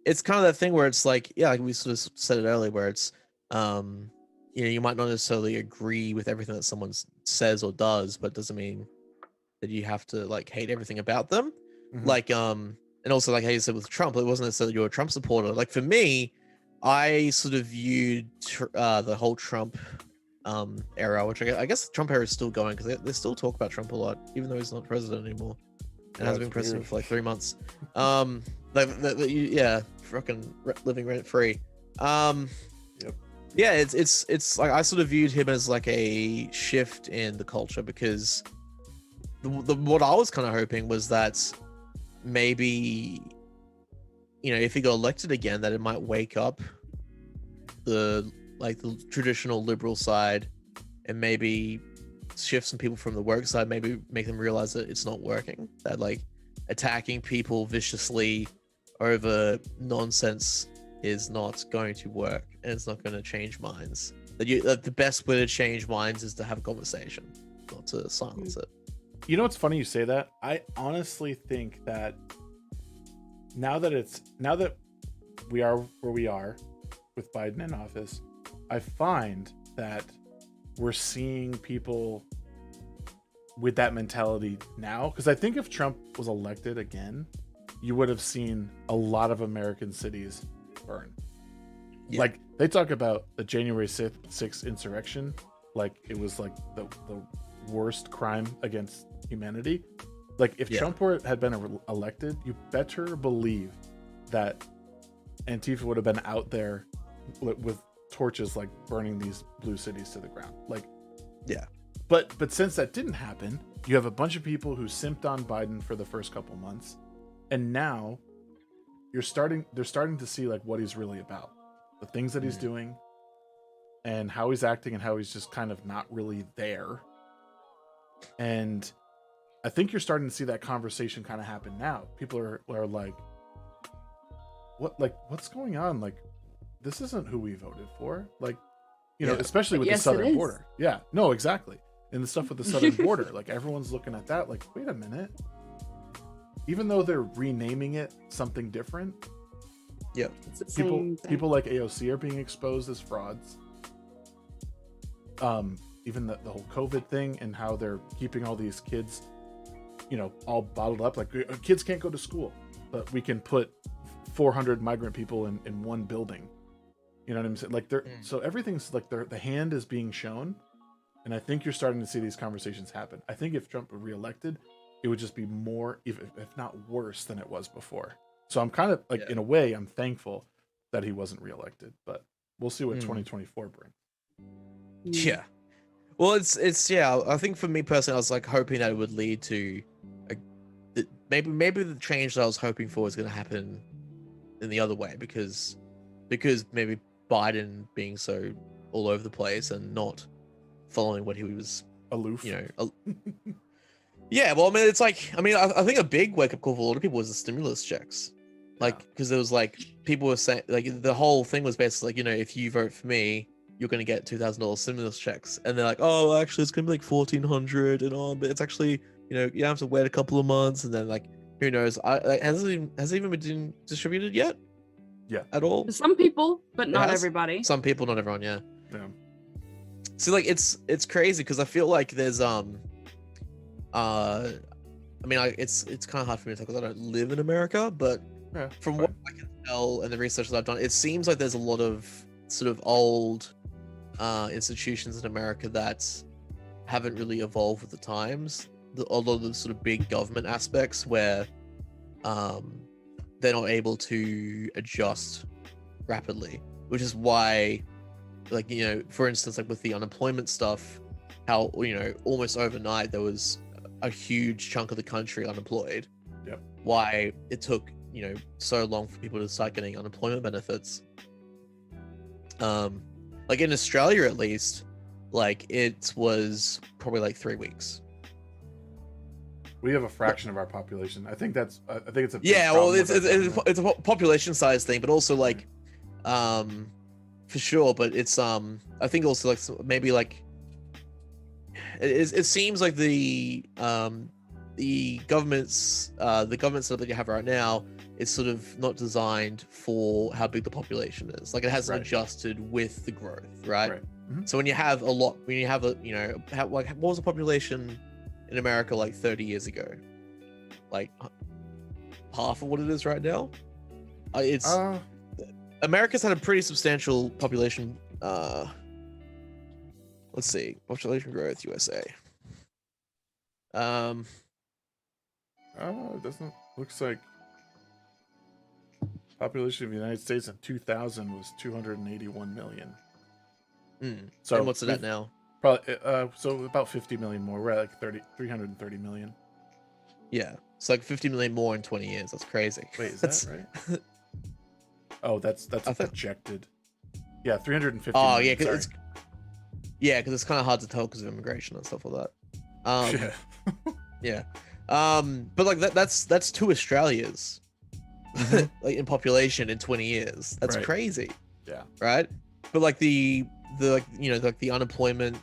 It's kind of that thing where it's like, yeah, like we sort of said it earlier, where it's you know, you might not necessarily agree with everything that someone says or does, but it doesn't mean that you have to like hate everything about them. Mhm. Like and also like how you said with Trump, it wasn't necessarily you're a Trump supporter. Like for me, I sort of viewed the whole Trump era, which I guess the Trump era is still going because they still talk about Trump a lot, even though he's not president anymore and hasn't been president for like 3 months. Yeah, fucking living rent free. Yep. Yeah, it's like I sort of viewed him as like a shift in the culture because what I was kind of hoping was that maybe, you know, if he got elected again, that it might wake up the traditional liberal side and maybe shift some people from the work side, maybe make them realize that it's not working, that like attacking people viciously over nonsense is not going to work and it's not going to change minds. That the best way to change minds is to have a conversation, not to silence it. You know what's funny you say that? I honestly think that now that we are where we are with Biden in office, I find that we're seeing people with that mentality now. Because I think if Trump was elected again, you would have seen a lot of American cities burn. Yeah. Like they talk about the January 6th insurrection, like it was like the worst crime against humanity. Like if Trump had been elected, you better believe that Antifa would have been out there with torches, like burning these blue cities to the ground. Like, yeah. But since that didn't happen, you have a bunch of people who simped on Biden for the first couple months, and now they're starting to see like what he's really about, the things that he's doing, and how he's acting, and how he's just kind of not really there. And I think you're starting to see that conversation kind of happen now. People are like, what's going on? Like, this isn't who we voted for. Like, you know, especially with the southern border. Yeah, no, exactly. And the stuff with the southern border, like everyone's looking at that like, wait a minute. Even though they're renaming it something different, people like AOC are being exposed as frauds. Even the whole COVID thing and how they're keeping all these kids, you know, all bottled up. Like kids can't go to school, but we can put 400 migrant people in one building. You know what I'm saying? Like so everything's like the hand is being shown. And I think you're starting to see these conversations happen. I think if Trump were reelected, it would just be more, if not worse than it was before. So I'm kind of like, in a way, I'm thankful that he wasn't reelected, but we'll see what 2024 brings. Yeah. Well, it's I think for me personally, I was like hoping that it would lead to maybe the change that I was hoping for is going to happen in the other way because maybe Biden being so all over the place and not following what he was aloof, you know. Yeah, well, I mean, it's like, I think a big wake up call for a lot of people was the stimulus checks, like because there was like people were saying like the whole thing was basically like, you know, if you vote for me, you're gonna get $2,000 stimulus checks, and they're like, oh, actually, it's gonna be like $1,400, and but it's actually, you know, you have to wait a couple of months, and then like who knows? Has it even been distributed yet? Yeah, at all? Some people, but not everybody. Some people, not everyone. Yeah. See, like it's crazy because I feel like there's I mean, it's kind of hard for me to talk because I don't live in America, but from what I can tell and the research that I've done, it seems like there's a lot of sort of old institutions in America that haven't really evolved with the times. A lot of the sort of big government aspects where they're not able to adjust rapidly, which is why, like, you know, for instance, like with the unemployment stuff, how, you know, almost overnight there was a huge chunk of the country unemployed. Yep. Why it took, you know, so long for people to start getting unemployment benefits. Like in Australia, at least, like it was probably like 3 weeks. We have a fraction of our population. I think it's a big yeah. Well, problem it's a population size thing, but also like, for sure. But it's I think also like maybe like it seems like the government setup that you have right now is sort of not designed for how big the population is. Like it hasn't adjusted with the growth, right? Mm-hmm. So when you have you know, like what was the population in America like 30 years ago? Like half of what it is right now. America's had a pretty substantial population. Let's see, population growth USA. It doesn't. Looks like population of the United States in 2000 was 281 million. So and what's it at now? Probably so about 50 million more. We're at like 330 million. Yeah, it's like 50 million more in 20 years. That's crazy. Wait, is that right? Oh, that's projected. Yeah, 350 oh million, yeah, because it's kind of hard to tell because of immigration and stuff like that. Yeah. But like that's 2 Australias like in population in 20 years. That's crazy. Yeah. Right. But like the like, you know, like the unemployment,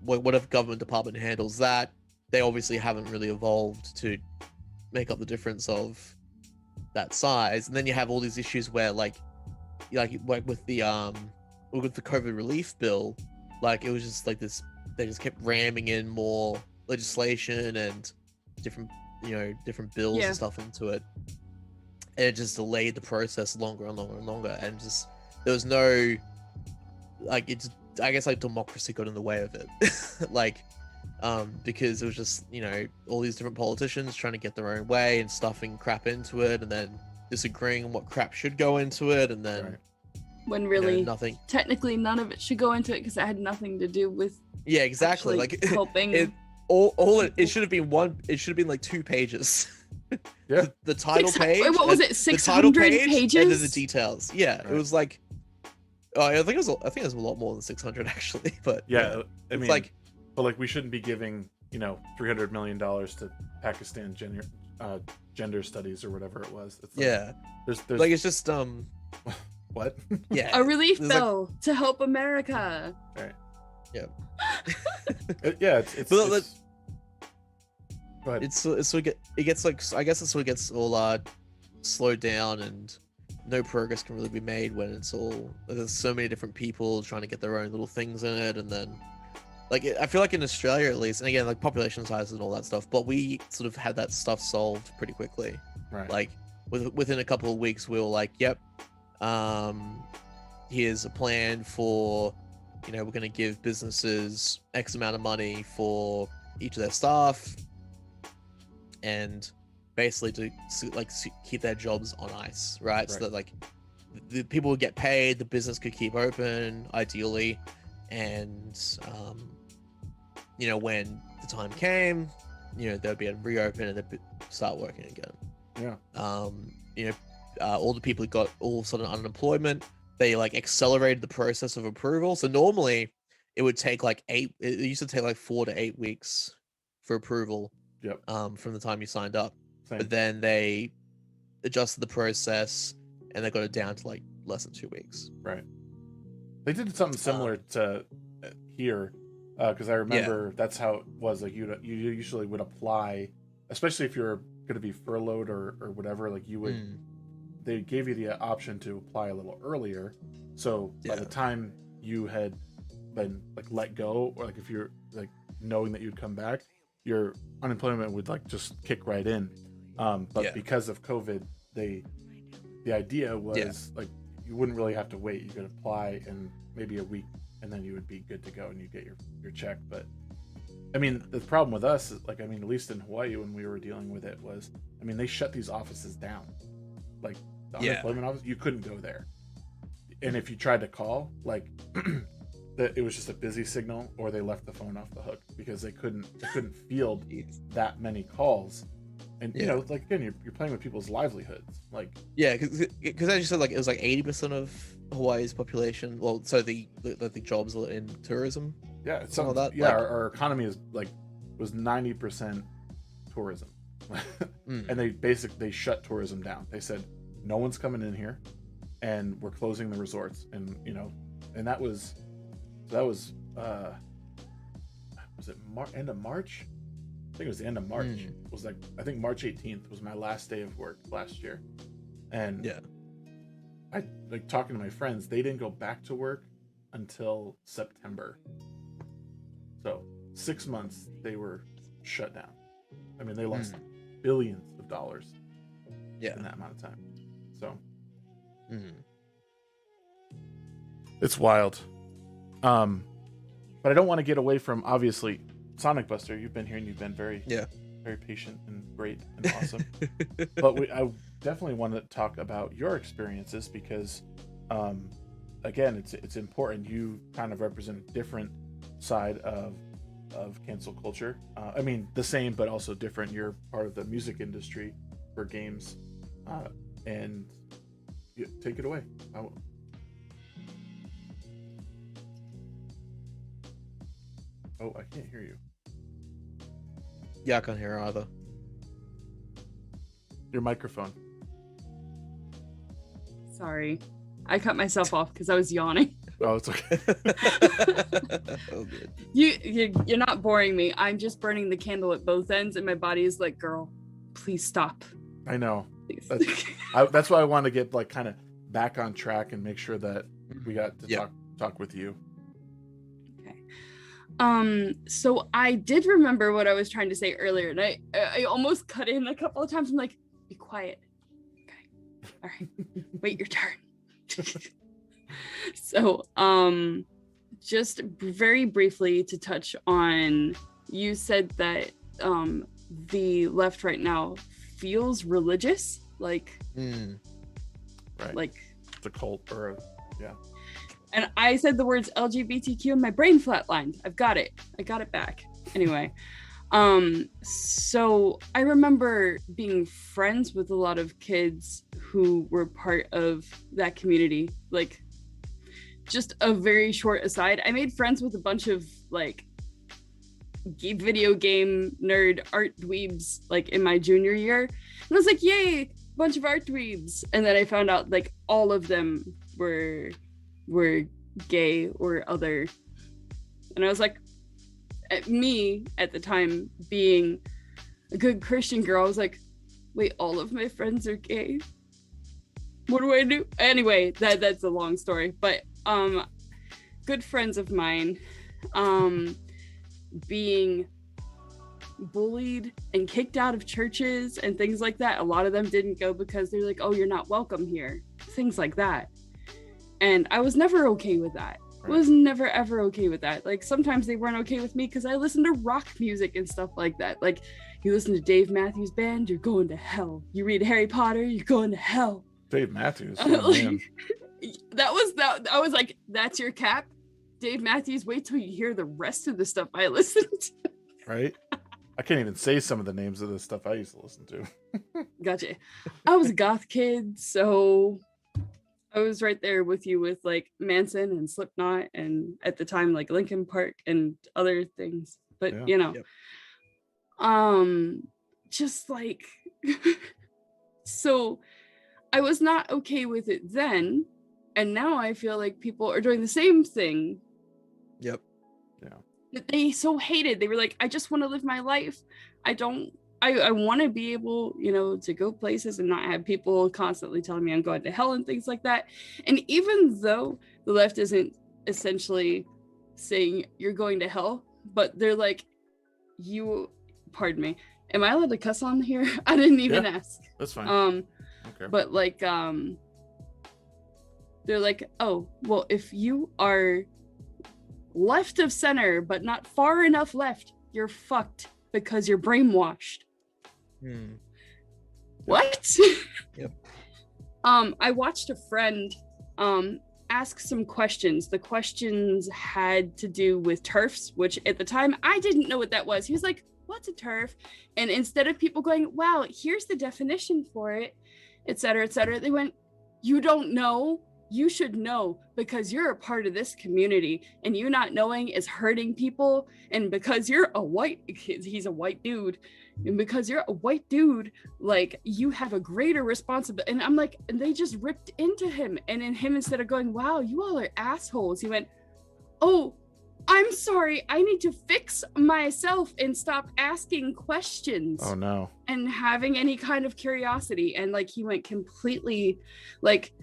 whatever government department handles that, they obviously haven't really evolved to make up the difference of that size. And then you have all these issues where like with the COVID relief bill, like it was just like this, they just kept ramming in more legislation and different bills and stuff into it, and it just delayed the process longer and longer and longer, and just there was no, like, it's, I guess like democracy got in the way of it. Like because it was just, you know, all these different politicians trying to get their own way and stuffing crap into it, and then disagreeing on what crap should go into it, and then when really, you know, nothing, technically none of it should go into it because it had nothing to do with exactly, like helping. It should have been like 2 pages. Yeah. The title page. What was it? 600 pages? And then the details. Yeah, it was like, I think it was a lot more than 600 actually. But yeah, I mean, like, but like we shouldn't be giving, you know, $300 million to Pakistan gender studies or whatever it was. It's like, there's like, it's just what? Yeah, a relief bill to help America. Right. Yeah. Yeah, it's go ahead. It gets like, I guess it sort of gets all slowed down, and no progress can really be made when it's all, there's so many different people trying to get their own little things in it, and then like I feel like in Australia at least, and again like population sizes and all that stuff, but we sort of had that stuff solved pretty quickly. Right. Like within a couple of weeks we were like, yep, here's a plan for, you know, we're going to give businesses X amount of money for each of their staff, and basically to like keep their jobs on ice, right? So that like the people would get paid, the business could keep open ideally, and you know, when the time came, you know, they'd be able to reopen and they'd start working again. Yeah. You know, all the people who got all of a sudden unemployment, they like accelerated the process of approval. So normally it would take like it used to take like 4 to 8 weeks for approval. Yep. From the time you signed up. Same. But then they adjusted the process and they got it down to like less than 2 weeks. Right. They did something similar to here, because I remember that's how it was. Like you usually would apply, especially if you're going to be furloughed or whatever. Like you would, they gave you the option to apply a little earlier. So by the time you had been like let go, or like if you're like knowing that you'd come back, your unemployment would like just kick right in. But because of COVID, the idea was like you wouldn't really have to wait. You could apply in maybe a week, and then you would be good to go, and you get your check. But I mean, the problem with us is, like, I mean, at least in Hawaii when we were dealing with it was, I mean, they shut these offices down. Like, the unemployment office, you couldn't go there. And if you tried to call, like, it was just a busy signal, or they left the phone off the hook because they couldn't field that many calls. And you know, like, again, you're playing with people's livelihoods. Like, yeah, because as you said, like, it was like 80% of Hawaii's population. Well, so the jobs are in tourism. Yeah, it's some of that. Yeah, like, our economy is like was 90% tourism, and they shut tourism down. They said no one's coming in here, and we're closing the resorts. And you know, and that was it end of March? I think it was the end of March. It was like, I think March 18th was my last day of work last year, and yeah, I like talking to my friends. They didn't go back to work until September. So 6 months they were shut down. I mean, they lost billions of dollars in that amount of time. So it's wild. But I don't want to get away from, obviously, SonikBuster. You've been here and you've been very patient and great and awesome. But I definitely want to talk about your experiences because, again, it's important. You kind of represent a different side of cancel culture. I mean, the same but also different. You're part of the music industry for games, and take it away. Oh, I can't hear you. Yeah, I can't hear either. Your microphone. Sorry, I cut myself off because I was yawning. Oh, it's okay. Oh, good. You're not boring me. I'm just burning the candle at both ends, and my body is like, "Girl, please stop." I know. Please. That's why I want to get like kind of back on track and make sure that we got to talk with you. Okay. So I did remember what I was trying to say earlier, and I almost cut in a couple of times. I'm like, "Be quiet." Okay. All right. Wait your turn. So, just very briefly to touch on, you said that the left right now feels religious, like right, like it's a cult or and I said the words LGBTQ and my brain flatlined. I got it back. Anyway, so I remember being friends with a lot of kids who were part of that community. Like, just a very short aside, I made friends with a bunch of like video game nerd art dweebs like in my junior year, and I was like, yay, bunch of art dweebs. And then I found out like all of them were gay or other, and I was like, me at the time being a good Christian girl, I was like, wait, all of my friends are gay? What do I do? Anyway, that's a long story, but good friends of mine being bullied and kicked out of churches and things like that. A lot of them didn't go because they're like, oh, you're not welcome here, things like that. And I was never okay with that. I was never ever okay with that. Like, sometimes they weren't okay with me because I listened to rock music and stuff like that. Like, you listen to Dave Matthews Band, you're going to hell. You read Harry Potter, you're going to hell. Dave Matthews. Oh, man. I was like, that's your cap? Dave Matthews, wait till you hear the rest of the stuff I listened to. Right? I can't even say some of the names of the stuff I used to listen to. Gotcha. I was a goth kid, so I was right there with you with like Manson and Slipknot, and at the time like Linkin Park and other things. But you know, just like so I was not okay with it then, and now I feel like people are doing the same thing. Yep. Yeah. That they so hated. They were like, I just want to live my life. I want to be able, you know, to go places and not have people constantly telling me I'm going to hell and things like that. And even though the left isn't essentially saying you're going to hell, but they're like, pardon me, am I allowed to cuss on here? I didn't even ask. That's fine. Okay. But like, they're like, oh, well, if you are left of center, but not far enough left, you're fucked because you're brainwashed. What? Yep. I watched a friend ask some questions. The questions had to do with turfs, which at the time I didn't know what that was. He was like, what's a turf? And instead of people going, wow, here's the definition for it, et cetera, they went, you don't know? You should know, because you're a part of this community, and you not knowing is hurting people. And because you're he's a white dude, and because you're a white dude, like, you have a greater responsibility. And I'm like, and they just ripped into him. And in him, instead of going, wow, you all are assholes, he went, oh, I'm sorry, I need to fix myself and stop asking questions. Oh no. And having any kind of curiosity. And like, he went completely, like,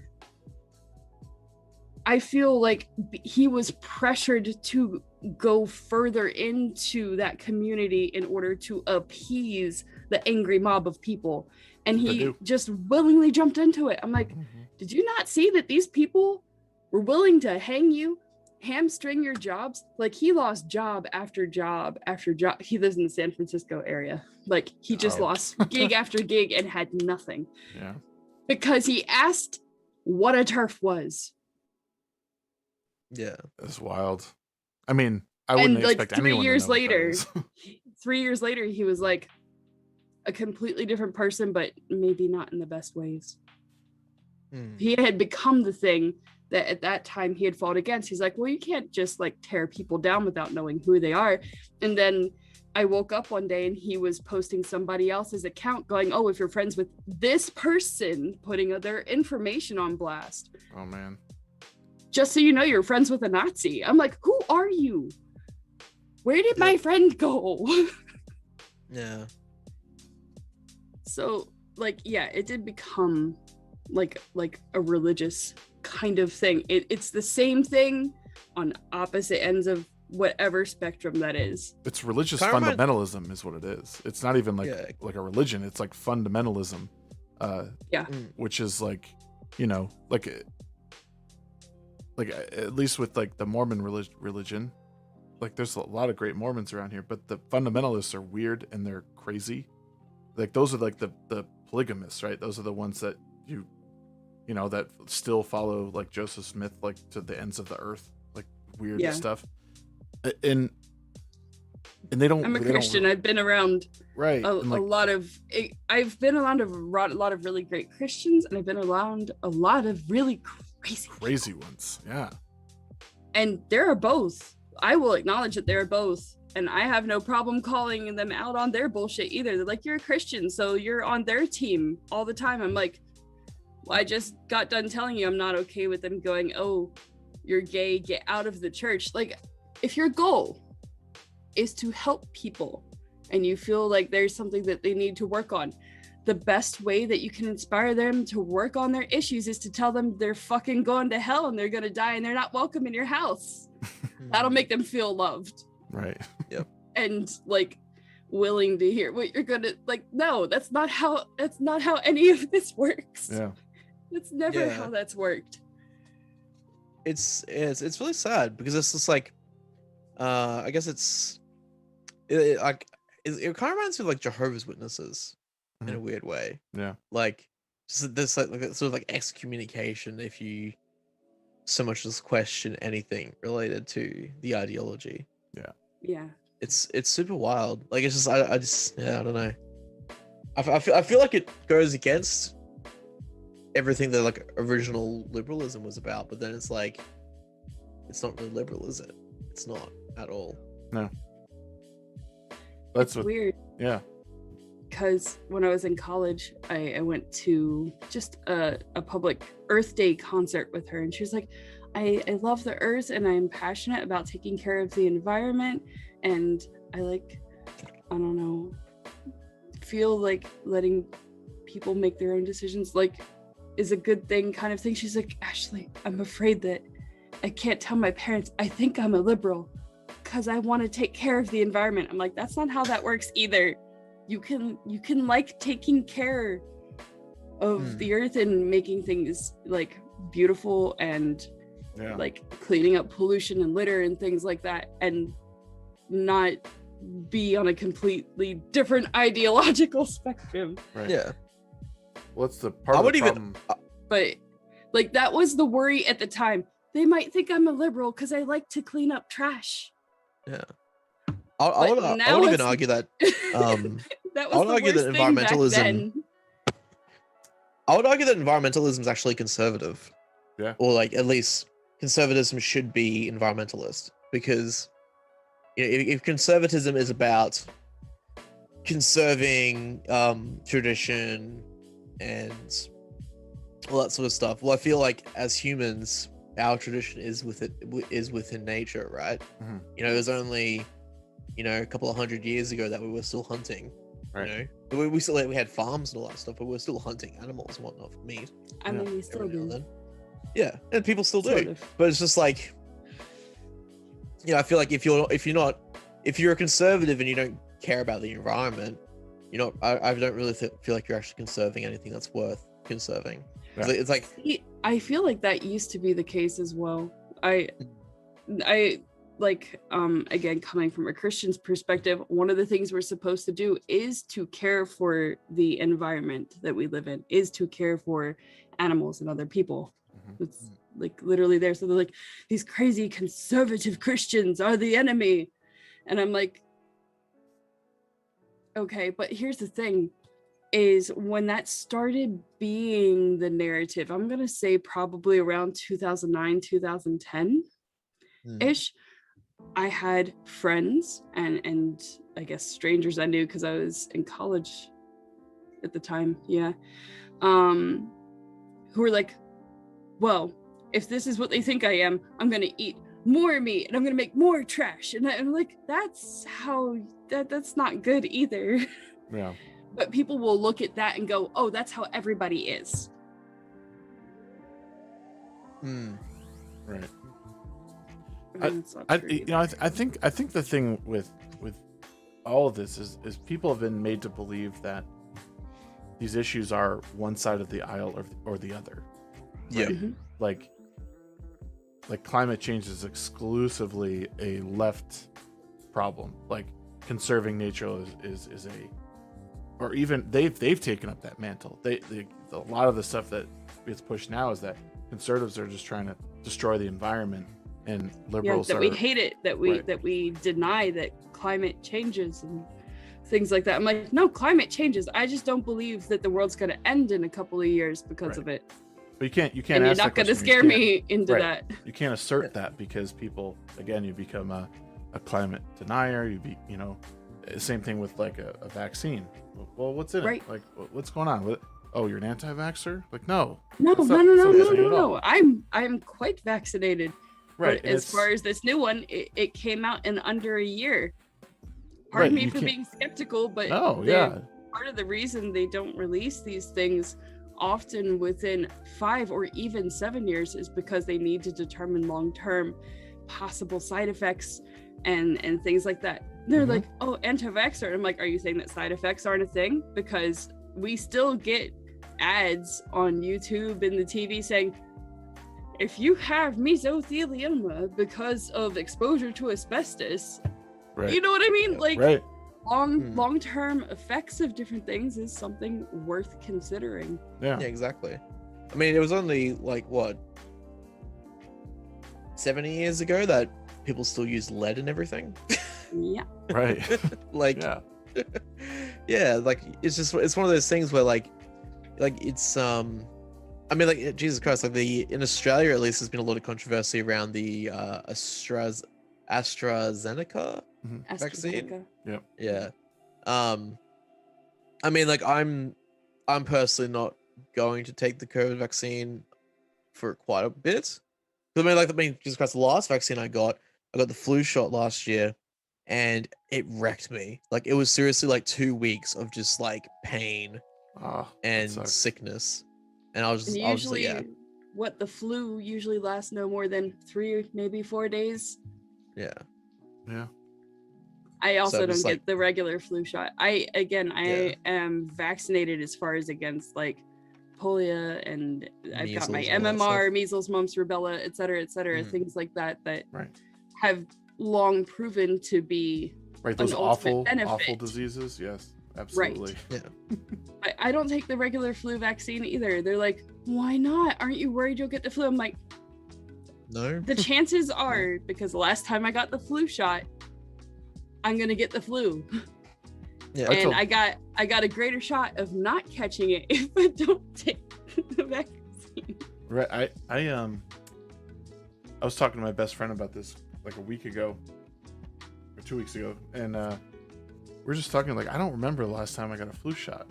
I feel like he was pressured to go further into that community in order to appease the angry mob of people. And he just willingly jumped into it. I'm like, did you not see that these people were willing to hang you, hamstring your jobs? Like, he lost job after job after job. He lives in the San Francisco area. Like, he just lost gig after gig and had nothing. Yeah. Because he asked what a turf was. Yeah, that's wild. I mean, I wouldn't expect anyone to know what that is. 3 years later, he was like a completely different person, but maybe not in the best ways. He had become the thing that at that time he had fought against. He's like, well, you can't just like tear people down without knowing who they are. And then I woke up one day and he was posting somebody else's account going, oh, if you're friends with this person, putting their information on blast. Oh man. Just so you know, you're friends with a Nazi. I'm like, who are you? Where did my friend go? Yeah. So, like, yeah, it did become like a religious kind of thing. It's the same thing on opposite ends of whatever spectrum that is. It's religious fundamentalism is what it is. It's not even like a religion. It's like fundamentalism. Which is like, you know, like at least with like the Mormon religion, like there's a lot of great Mormons around here, but the fundamentalists are weird and they're crazy. Like those are like the polygamists, right? Those are the ones that you know, that still follow like Joseph Smith, like to the ends of the earth, like weird stuff. And they don't. I'm a Christian. I've been around a lot of. I've been around a lot of really great Christians, and I've been around a lot of really crazy ones. Yeah. And there are both. I will acknowledge that there are both, and I have no problem calling them out on their bullshit either. They're like, you're a Christian, so you're on their team all the time. I'm like, well, I just got done telling you I'm not okay with them going, oh, you're gay, get out of the church. Like, if your goal is to help people and you feel like there's something that they need to work on, the best way that you can inspire them to work on their issues is to tell them they're fucking going to hell and they're going to die and they're not welcome in your house. That'll make them feel loved. Right. Yep. And like willing to hear what you're going to like. No, that's not how any of this works. Yeah. It's never how that's worked. It's really sad because it's just like, I guess it kind of reminds me of like Jehovah's Witnesses in a weird way. Yeah. Like just this like sort of like excommunication if you so much as question anything related to the ideology. Yeah. Yeah. It's super wild. Like it's just I don't know. I feel like it goes against everything that like original liberalism was about, but then it's like it's not really liberal, is it? It's not at all. No. That's weird. Yeah. Because when I was in college, I went to just a public Earth Day concert with her, and she was like, I love the earth and I'm passionate about taking care of the environment, and I don't know, feel like letting people make their own decisions like is a good thing kind of thing. She's like, Ashley, I'm afraid that I can't tell my parents I think I'm a liberal because I want to take care of the environment. I'm like, that's not how that works either. You can like taking care of the earth and making things like beautiful and like cleaning up pollution and litter and things like that, and not be on a completely different ideological spectrum. Right. Yeah. What's the part I of would the even- problem? But like that was the worry at the time. They might think I'm a liberal because I like to clean up trash. I But would now even it's- argue that That I was would the argue worst that thing back environmentalism- then. I would argue that environmentalism is actually conservative. Yeah. Or like at least conservatism should be environmentalist, because if conservatism is about conserving tradition and all that sort of stuff, well, I feel like as humans, our tradition is within nature, right? Mhm. It was only a couple of 100 years ago that we were still hunting. Right. We still we had farms and all that stuff, but we were still hunting animals and whatnot for meat. I mean, we still every now and do. then. Yeah, and people still do. Sort of. But it's just like, I feel like if you're a conservative and you don't care about the environment, I don't really feel like you're actually conserving anything that's worth conserving. Yeah. It's like, I feel like that used to be the case as well. I like again, coming from a Christian's perspective, one of the things we're supposed to do is to care for the environment that we live in, is to care for animals and other people. Mhm. It's like literally there. So they're like, these crazy conservative Christians are the enemy. And I'm like, okay, but here's the thing, is when that started being the narrative, I'm gonna say probably around 2009, 2010 ish. I had friends and I guess strangers I knew because I was in college at the time, who were like, well, if this is what they think I am, I'm gonna eat more meat and I'm gonna make more trash. And I'm like, that's not good either. Yeah. But people will look at that and go, oh, that's how everybody is. Right. And it's not I true either. I think the thing with all of this is people have been made to believe that these issues are one side of the aisle or the other. Yeah. Mhm. Like climate change is exclusively a left problem. Like conserving nature is a, or even they've taken up that mantle. They a lot of the stuff that gets pushed now is that conservatives are just trying to destroy the environment, and liberals that are we hate it, that Right. we deny that climate changes and things like that. I'm like, no, climate changes. I just don't believe that the world's going to end in a couple of years because Right. of it. But you can't And you're ask not that going to question. You scare can't- me into Right. that. You can't assert that because people, again, you become a climate denier. Same thing with like a vaccine. Well, what's in Right. it? Like, what's going on? Oh, you're an anti-vaxxer? Like, no. No, That's no, not- no, that's no, not no, happening no, at all. no. I'm quite vaccinated. Right. But and as it's- far as this new one, it came out in under a year. Right, Pardon me you for can't- being skeptical, but no, they're- yeah, part of the reason they don't release these things often within 5 or even 7 years is because they need to determine long-term possible side effects and things like that. They're Mhm. like, oh, anti-vaxxer. I'm like, are you saying that side effects aren't a thing? Because we still get ads on YouTube and the TV saying, if you have mesothelioma because of exposure to asbestos, right. you know what I mean? Like, right. long-term effects of different things is something worth considering. Yeah. Yeah, exactly. I mean, it was only like what 70 years ago that people still use lead and everything. Yeah. Right. Like, yeah. yeah, like it's one of those things where like it's I mean, like, Jesus Christ, like in Australia at least there's been a lot of controversy around the AstraZeneca vaccine. AstraZeneca. Yeah. I mean, like, I'm personally not going to take the COVID vaccine for quite a bit. I mean, Jesus Christ, the last vaccine I got the flu shot last year, and it wrecked me. Like, it was seriously like 2 weeks of just like pain Ah, that and sucks. sickness, and I was And just usually, like, what the flu usually lasts no more than 3, maybe 4 days. yeah. Yeah. I also So don't it's get like- the regular flu shot. I am vaccinated as far as against like polio, and I've got my Measles and all that MMR, stuff. measles, mumps, rubella, et cetera, Mm. things like that Right. have long proven to be Right, those an ultimate awful benefit. diseases. Yes, absolutely. Yeah. I don't take the regular flu vaccine either. They're like, why not? Aren't you worried you'll get the flu? I'm like, No. the chances are, because the last time I got the flu shot, I'm gonna get the flu. Yeah. And I got a greater shot of not catching it if I don't take the vaccine. Right. I was talking to my best friend about this like a week ago or 2 weeks ago, and we're just talking like, I don't remember the last time I got a flu shot.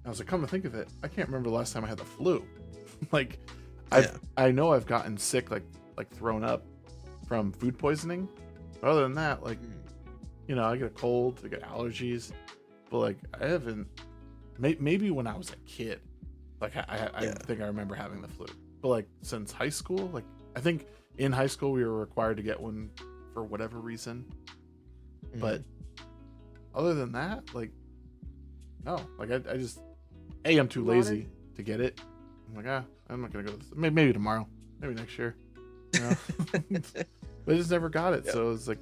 I was like, come to think of it, I can't remember the last time I had the flu. Like, I know I've gotten sick, like thrown up from food poisoning. But other than that, like, you know, I get a cold, I get allergies, but like I haven't. Maybe when I was a kid, like I think I remember having the flu. But like since high school, like I think in high school we were required to get one for whatever reason. But other than that, like, no, like I just, I'm too lazy to get it. I'm like, I'm not gonna go. Maybe tomorrow, maybe next year. You know? But I just never got it. So it's like,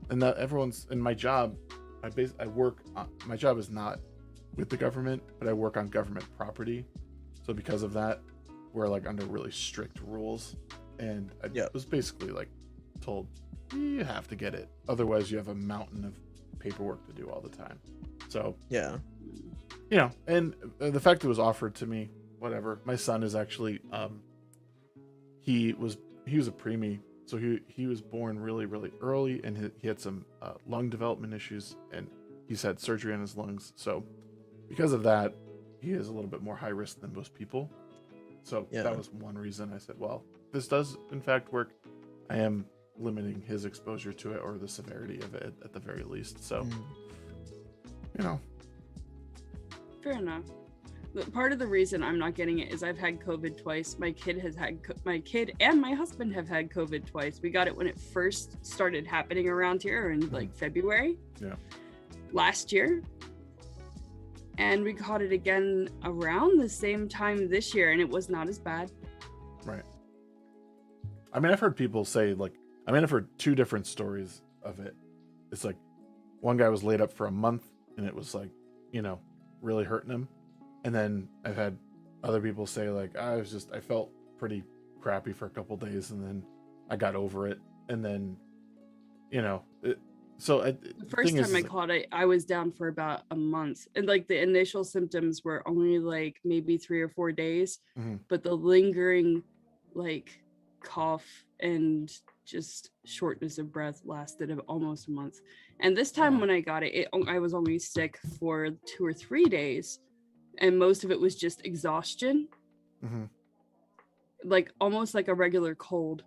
and that everyone's in my job. I work. My job is not with the government, but I work on government property. So because of that, we're like under really strict rules, and I was basically like told, you have to get it, otherwise you have a mountain of paperwork to do all the time. So you know, and the fact it was offered to me, whatever. My son is actually he was a preemie, so he was born really early, and he had some lung development issues, and he's had surgery on his lungs. So because of that, he is a little bit more high risk than most people. So that was one reason I said, well, this does in fact work. I am limiting his exposure to it, or the severity of it at the very least. So you know, fair enough. Part of the reason I'm not getting it is I've had COVID twice. My kid and my husband have had COVID twice. We got it when it first started happening around here in like February last year, and we caught it again around the same time this year, and it was not as bad. Right. I mean, I've heard people say, like, I've heard two different stories of it. It's like one guy was laid up for a month and it was like, you know, really hurting him. And then I've had other people say, like, I felt pretty crappy for a couple days, and then I got over it. And then, you know, the first time I caught it, I was down for about a month, and like the initial symptoms were only like maybe 3 or 4 days, but the lingering like cough and just shortness of breath lasted almost a month. And this time when I got it, I was only sick for 2 or 3 days, and most of it was just exhaustion, like almost like a regular cold,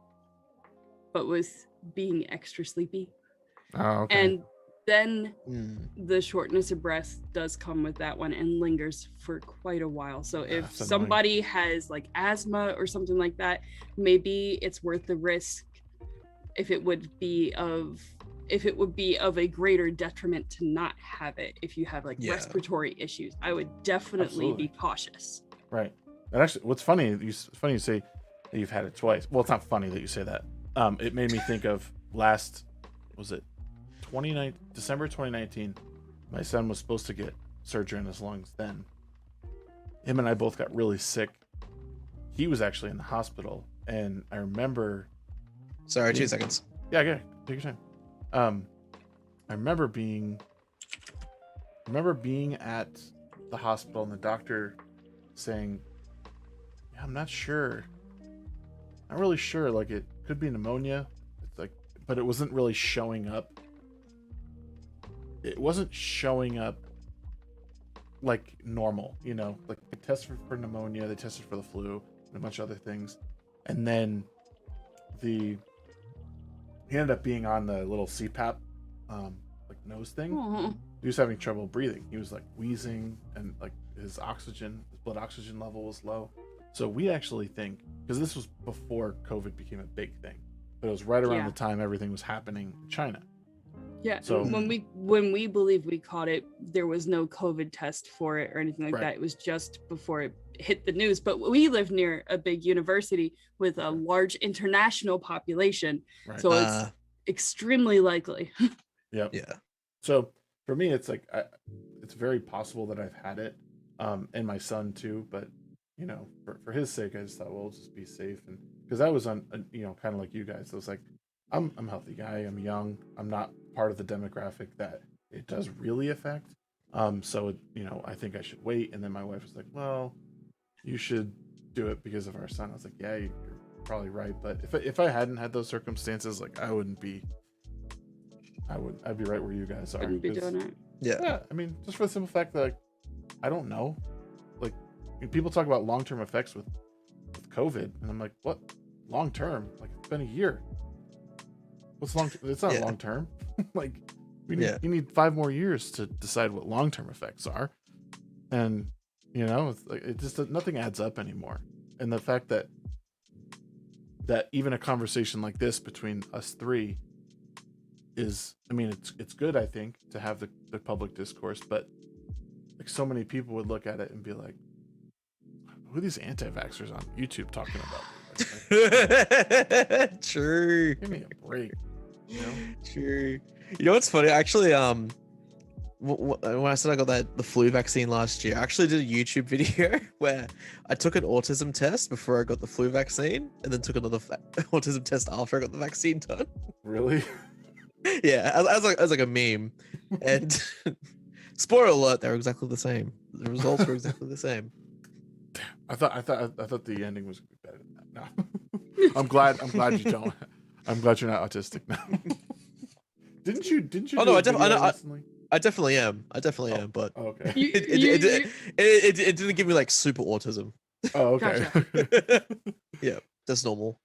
but with being extra sleepy. Oh, okay. And then the shortness of breath does come with that one and lingers for quite a while. So if somebody has like asthma or something like that, maybe it's worth the risk if it would be of a greater detriment to not have it. If you have like respiratory issues, I would definitely be cautious. Right. And actually, what's funny, you say that you've had it twice. Well, it's not funny that you say that. It made me think of December 2019. My son was supposed to get surgery in his lungs then. Him and I both got really sick. He was actually in the hospital, and I remember... Sorry, 2 seconds. Yeah, okay. Take your time. I remember being at the hospital, and the doctor saying, yeah, I'm not sure. Not really sure. Like, it could be pneumonia. It's like, but it wasn't really showing up. It wasn't showing up like normal, you know, like they tested for pneumonia, they tested for the flu and a bunch of other things. And then he ended up being on the little CPAP, like nose thing. Aww. He was having trouble breathing. He was like wheezing, and like his blood oxygen level was low. So we actually think, because this was before COVID became a big thing, but it was right around the time everything was happening in China. Yeah. So when we believe we caught it, there was no COVID test for it or anything like that. It was just before it hit the news. But we live near a big university with a large international population, so it's extremely likely. Yep. Yeah. So for me, it's like it's very possible that I've had it, and my son too. But you know, for his sake, I just thought, well, just be safe, and because I was on, you know, kind of like you guys. I was like, I'm a healthy guy. I'm young. I'm not part of the demographic that it does really affect. So you know, I think I should wait. And then my wife was like, well, you should do it because of our son. I was like, yeah, you're probably right. But if I hadn't had those circumstances, like I'd be right where you guys are. Wouldn't be doing it. Yeah. I mean, just for the simple fact that like, I don't know. Like people talk about long-term effects with COVID, and I'm like, what? Long-term? Like it's been a year. What's long? It's not long-term. Like you need 5 more years to decide what long-term effects are, and you know, it's like it just nothing adds up anymore. And the fact that even a conversation like this between us three is, I mean, it's good, I think, to have the public discourse, but like so many people would look at it and be like, who are these anti-vaxxers on YouTube talking about me? Like, True. give me a break. You know? True. You know what's funny? Actually, when I said I got the flu vaccine last year, I actually did a YouTube video where I took an autism test before I got the flu vaccine, and then took another autism test after I got the vaccine done. Really? Yeah, as like a meme. And spoiler alert, they were exactly the same. The results were exactly the same. I thought the ending was better than that. No. I'm glad you don't. I'm glad you're not autistic now. Didn't you? Oh no, I recently? I definitely am, but okay. It didn't give me like super autism. Oh, okay. Gotcha. Yeah, that's normal.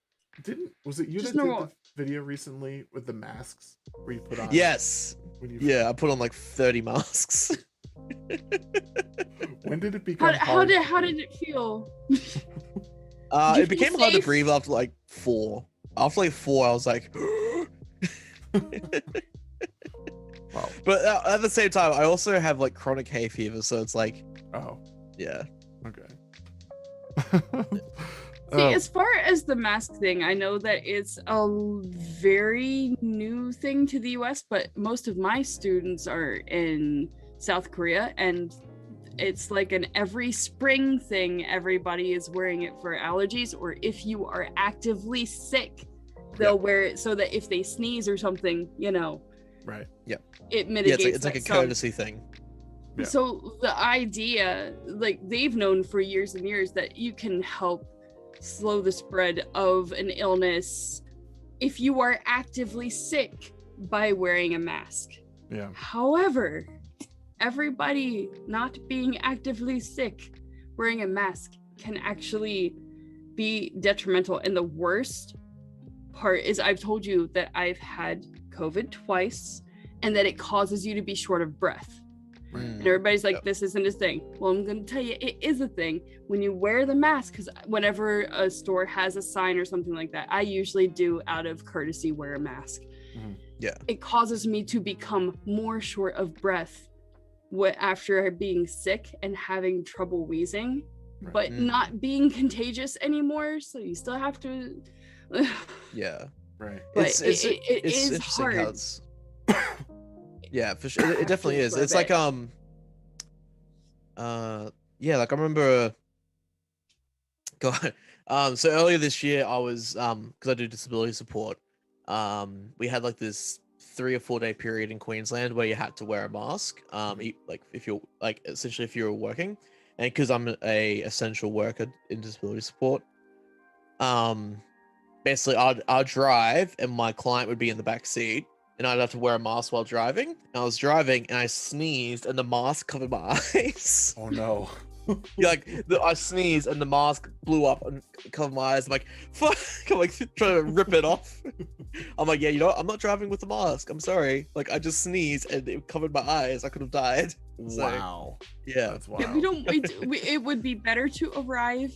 Was it you Just that did normal. the video recently with the masks where you put on? Yes. Yeah. I put on like 30 masks. When did it become How hard? did it feel? It became hard to breathe after like 4. After like 4, I was like, Wow. But at the same time, I also have like chronic hay fever, so it's like, Oh, yeah. okay. See, as far as the mask thing, I know that it's a very new thing to the US, but most of my students are in South Korea, and it's like an every spring thing. Everybody is wearing it for allergies, or if you are actively sick, they'll wear it so that if they sneeze or something, you know, Right. it mitigates. It's like a some. courtesy thing. Yeah. So the idea, like they've known for years and years, that you can help slow the spread of an illness if you are actively sick by wearing a mask. Yeah. However, everybody not being actively sick wearing a mask can actually be detrimental. And the worst part is, I've told you that I've had COVID twice and that it causes you to be short of breath. And everybody's like, this isn't a thing. Well, I'm going to tell you, it is a thing. When you wear the mask, because whenever a store has a sign or something like that, I usually do, out of courtesy, wear a mask. Yeah. It causes me to become more short of breath after being sick and having trouble wheezing, but not being contagious anymore. So you still have to. Yeah. Right. But It's it is interesting hard. how it's. Yeah, for sure. It definitely is. It's like yeah, like I remember. God, so earlier this year I was because I do disability support. We had like this 3 or 4 day period in Queensland where you had to wear a mask. Like if you're like essentially if you were working, and because I'm a essential worker in disability support, basically I'd drive and my client would be in the back seat. And I'd have to wear a mask while driving. And I was driving and I sneezed and the mask covered my eyes. Oh no. Yeah, like I sneezed and the mask blew up and covered my eyes. I'm like, fuck! I'm like trying to rip it off. I'm like, yeah, you know what? I'm not driving with the mask. I'm sorry. Like I just sneezed and it covered my eyes. I could have died. Wow. Yeah. That's wild. Yeah, it would be better to arrive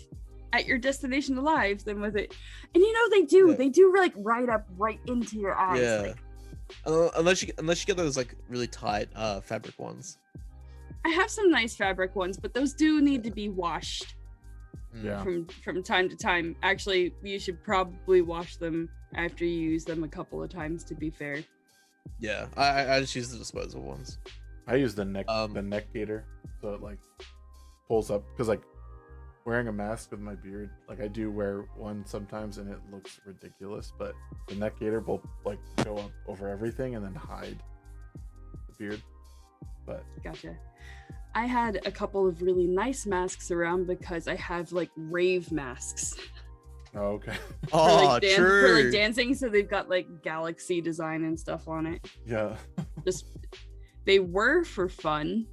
at your destination alive than with it. And you know, they do like right up right into your eyes. Yeah. Like, unless you get those like really tight fabric ones. I have some nice fabric ones, but those do need to be washed Yeah. from time to time. Actually, you should probably wash them after you use them a couple of times, to be fair. Yeah, I just use the disposable ones. I use the neck gaiter, so it like pulls up, because like wearing a mask with my beard, like I do wear one sometimes and it looks ridiculous, but the neck gaiter will like go up over everything and then hide the beard. But Gotcha. I had a couple of really nice masks around because I have like rave masks. oh, okay. Oh, for true. like dancing, so they've got like galaxy design and stuff on it. Yeah. Just they were for fun.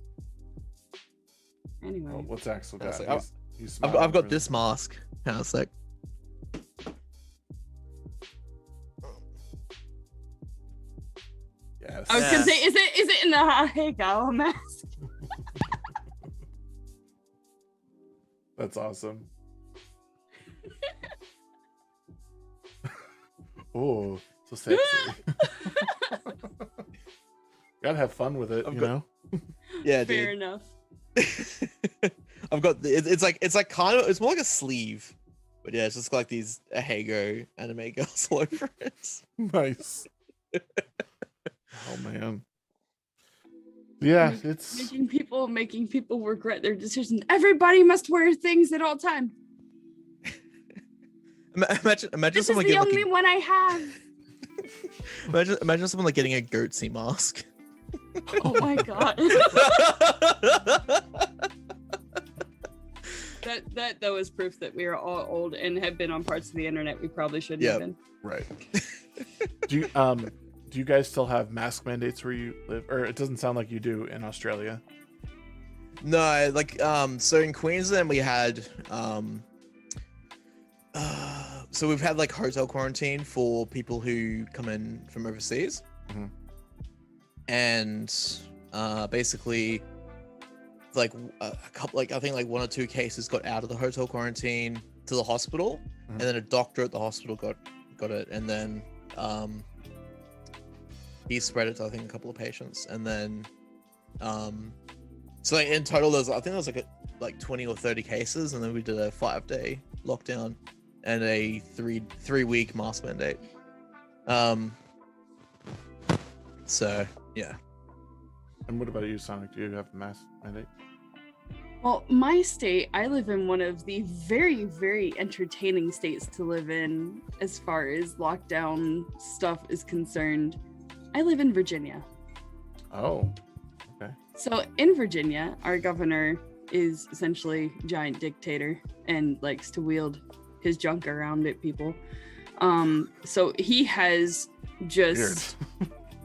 Anyway, Well, what's Axel got? Like, He's I've smiling got for this mask. Hang on a sec. Yes. I was gonna say, is it in the Hasegawa mask? That's awesome. Oh, so sexy. Gotta have fun with it, you know? Yeah, Fair dude. enough. I've got it's like kind of, it's more like a sleeve, but yeah, it's just like these Ahego anime girls all over it. Nice. Oh man. Yeah, it's making people regret their decisions. Everybody must wear things at all time. Imagine This is someone the getting only one I have. imagine someone like getting a goatsy mask. Oh my god. that though is proof that we are all old and have been on parts of the internet we probably shouldn't have been. right. Do you guys still have mask mandates where you live? Or it doesn't sound like you do in Australia. No, like so in Queensland we had so we've had like hotel quarantine for people who come in from overseas. Mhm. And basically like a couple, like I think like 1 or 2 cases got out of the hotel quarantine to the hospital, and then a doctor at the hospital got it, and then he spread it to I think a couple of patients, and then so like in total there's I think there was like 20 or 30 cases, and then we did a 5-day lockdown and a 3-week mask mandate. So yeah. And what about you, Sonic? Do you have a mask mandate? Well, my state, I live in one of the very, very entertaining states to live in as far as lockdown stuff is concerned. I live in Virginia. Oh, okay. So in Virginia, our governor is essentially a giant dictator and likes to wield his junk around at people. So he has just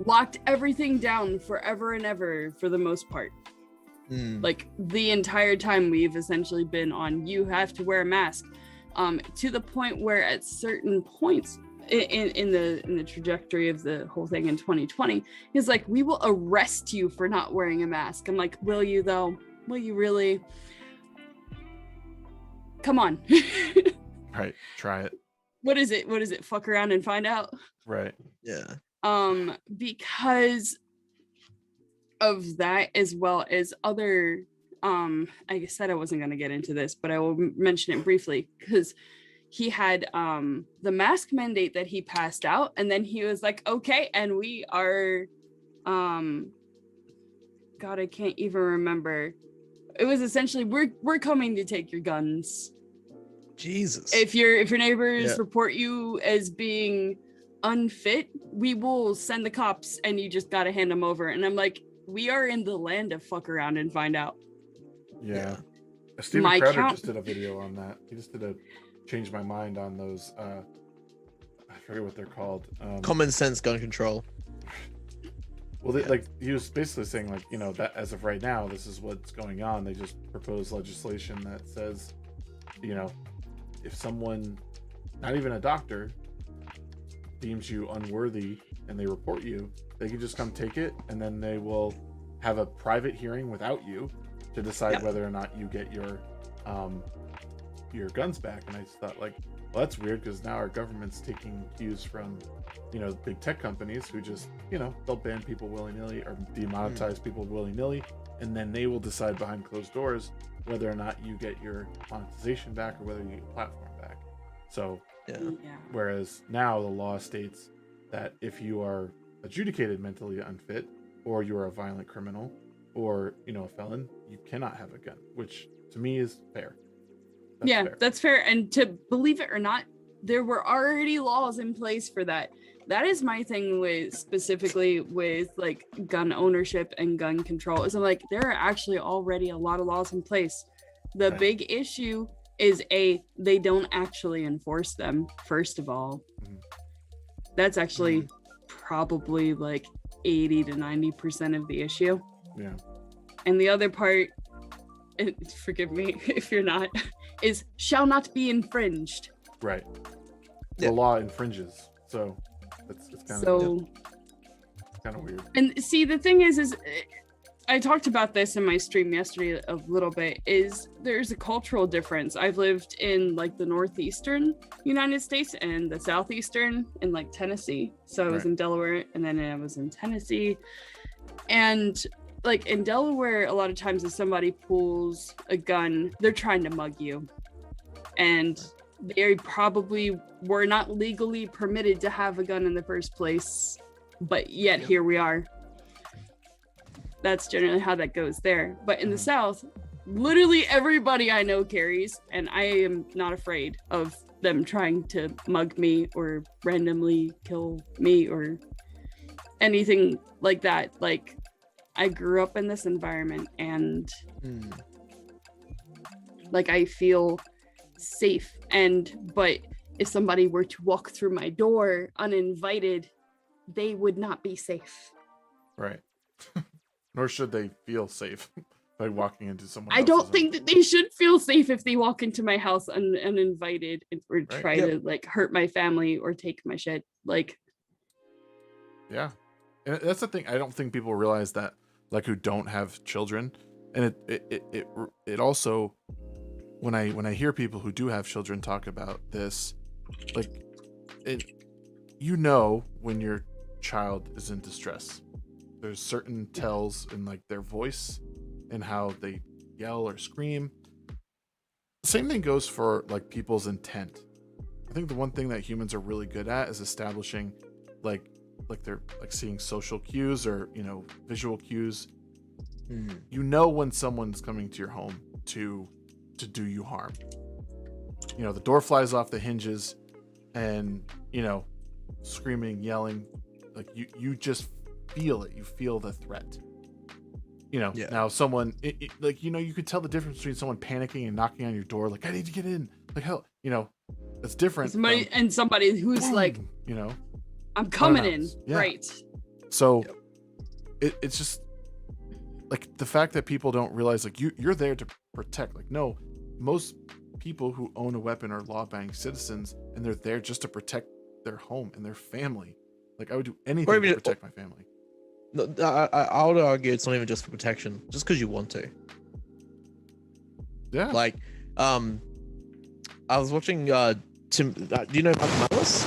locked everything down forever and ever for the most part. Like the entire time we've essentially been on, you have to wear a mask, to the point where at certain points in the trajectory of the whole thing in 2020, he's like, we will arrest you for not wearing a mask. I'm like, will you though? Will you really? Come on. Right, try it. What is it? Fuck around and find out. Right. Yeah. Because of that, as well as other I said I wasn't going to get into this, but I will mention it briefly, because he had the mask mandate that he passed out, and then he was like, okay, and we are God, I can't even remember. It was essentially, we're coming to take your guns. Jesus. If your neighbors report you as being unfit, we will send the cops and you just gotta hand them over. And I'm like, we are in the land of fuck around and find out. Yeah. Steven My Crowder count- just did a video on that. He just did a change my mind on those I forget what they're called. Common sense gun control. Well, like he was basically saying, like, you know, that as of right now, this is what's going on. They just proposed legislation that says, you know, if someone, not even a doctor, deems you unworthy and they report you, they can just come take it, and then they will have a private hearing without you to decide whether or not you get your guns back. And I just thought, like, well, that's weird, because now our government's taking cues from, you know, big tech companies who just, you know, they'll ban people willy-nilly or demonetize people willy-nilly, and then they will decide behind closed doors whether or not you get your monetization back or whether you get your platform back. So whereas now the law states that if you are adjudicated mentally unfit, or you are a violent criminal, or a felon, you cannot have a gun, which to me is fair. That's fair. And to believe it or not, there were already laws in place for that. That is my thing with specifically with like gun ownership and gun control. Is I'm like, there are actually already a lot of laws in place. The big issue is they don't actually enforce them, first of all. That's actually probably like 80 to 90% of the issue. Yeah. And the other part, forgive me if you're not, is shall not be infringed. Right. The law infringes. So it's kind of weird. And see, the thing is I talked about this in my stream yesterday a little bit, is there's a cultural difference. I've lived in like the northeastern United States and the southeastern in like Tennessee. So I was in Delaware and then I was in Tennessee. And like in Delaware, a lot of times if somebody pulls a gun, they're trying to mug you. And they probably were not legally permitted to have a gun in the first place, but yet here we are. That's generally how that goes there. But in the South, literally everybody I know carries, and I am not afraid of them trying to mug me or randomly kill me or anything like that. Like, I grew up in this environment and like I feel safe. But if somebody were to walk through my door uninvited, they would not be safe. Right. Nor should they feel safe by walking into someone I don't think that they should feel safe if they walk into my house uninvited or try to like hurt my family or take my shit. Like, yeah, and that's the thing. I don't think people realize that, like, who don't have children, and it also, when I hear people who do have children talk about this, like, when your child is in distress. There's certain tells in like their voice and how they yell or scream. The same thing goes for like people's intent. I think the one thing that humans are really good at is establishing like they're like seeing social cues or visual cues. When someone's coming to your home to do you harm. The door flies off the hinges and screaming, yelling, like you just feel it. You feel the threat. Now someone you could tell the difference between someone panicking and knocking on your door like, I need to get in, like, hell, that's different. Somebody who's boom, like, I'm coming in. Right. So it's just like the fact that people don't realize like you're there to protect. Like, no, most people who own a weapon are law-abiding citizens and they're there just to protect their home and their family. Like, I would do anything to protect my family. No, I would argue it's not even just for protection, just because you want to. Yeah. Like, I was watching Tim. Do you know Michael Malice?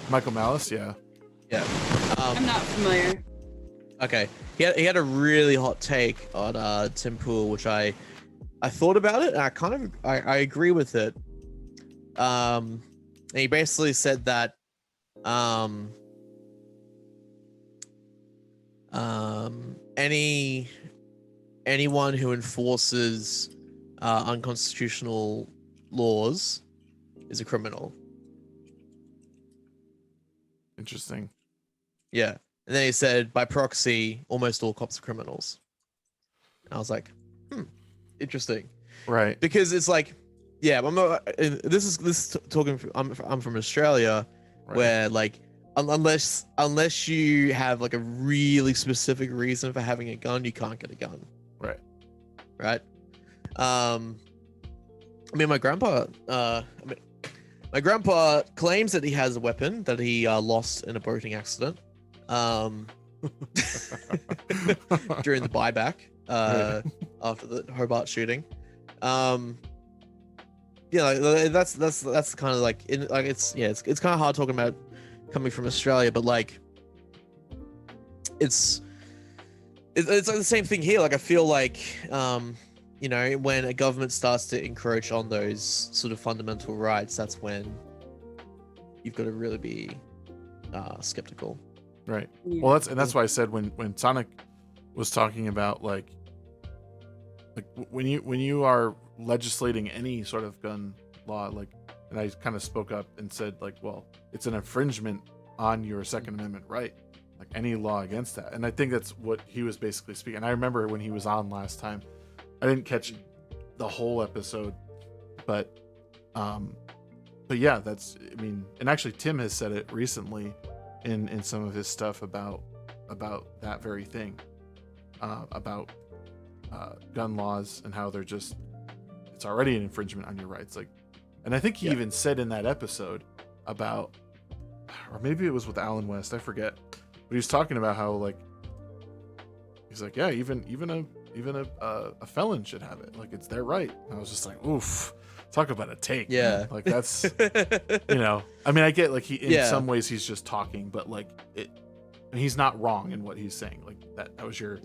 Michael Malice, yeah. Yeah. I'm not familiar. Okay. He had a really hot take on Tim Pool, which I thought about it and I agree with it. And he basically said that anyone who enforces unconstitutional laws is a criminal. Interesting. Yeah. And then he said, by proxy, almost all cops are criminals. And I was like, interesting. Right. Because it's like, yeah, I'm from Australia, right, where like, unless you have like a really specific reason for having a gun, you can't get a gun. Right. Right. My grandpa claims that he has a weapon that he lost in a boating accident during the buyback after the Hobart shooting. That's kind of like it's kind of hard talking about coming from Australia, but like it's like the same thing here. Like, I feel like when a government starts to encroach on those sort of fundamental rights, that's when you've got to really be skeptical. Right. Yeah. Well, that's why I said when Sonic was talking about like when you are legislating any sort of gun law, like, and I kind of spoke up and said like, well, it's an infringement on your Second Amendment right, like any law against that. And I think that's what he was basically speaking. And I remember when he was on last time, I didn't catch the whole episode, but yeah, that's, I mean, and actually Tim has said it recently in some of his stuff about that very thing, about gun laws and how they're just, it's already an infringement on your rights. Like, and I think he even said in that episode about, or maybe it was with Alan West, I forget, but he was talking about how like, he's like, yeah, even a felon should have it. Like, it's their right. And I was just like, oof, talk about a take. Yeah. Man. Like that's, you know, I mean, I get like in some ways he's just talking, but like and he's not wrong in what he's saying. Like that was your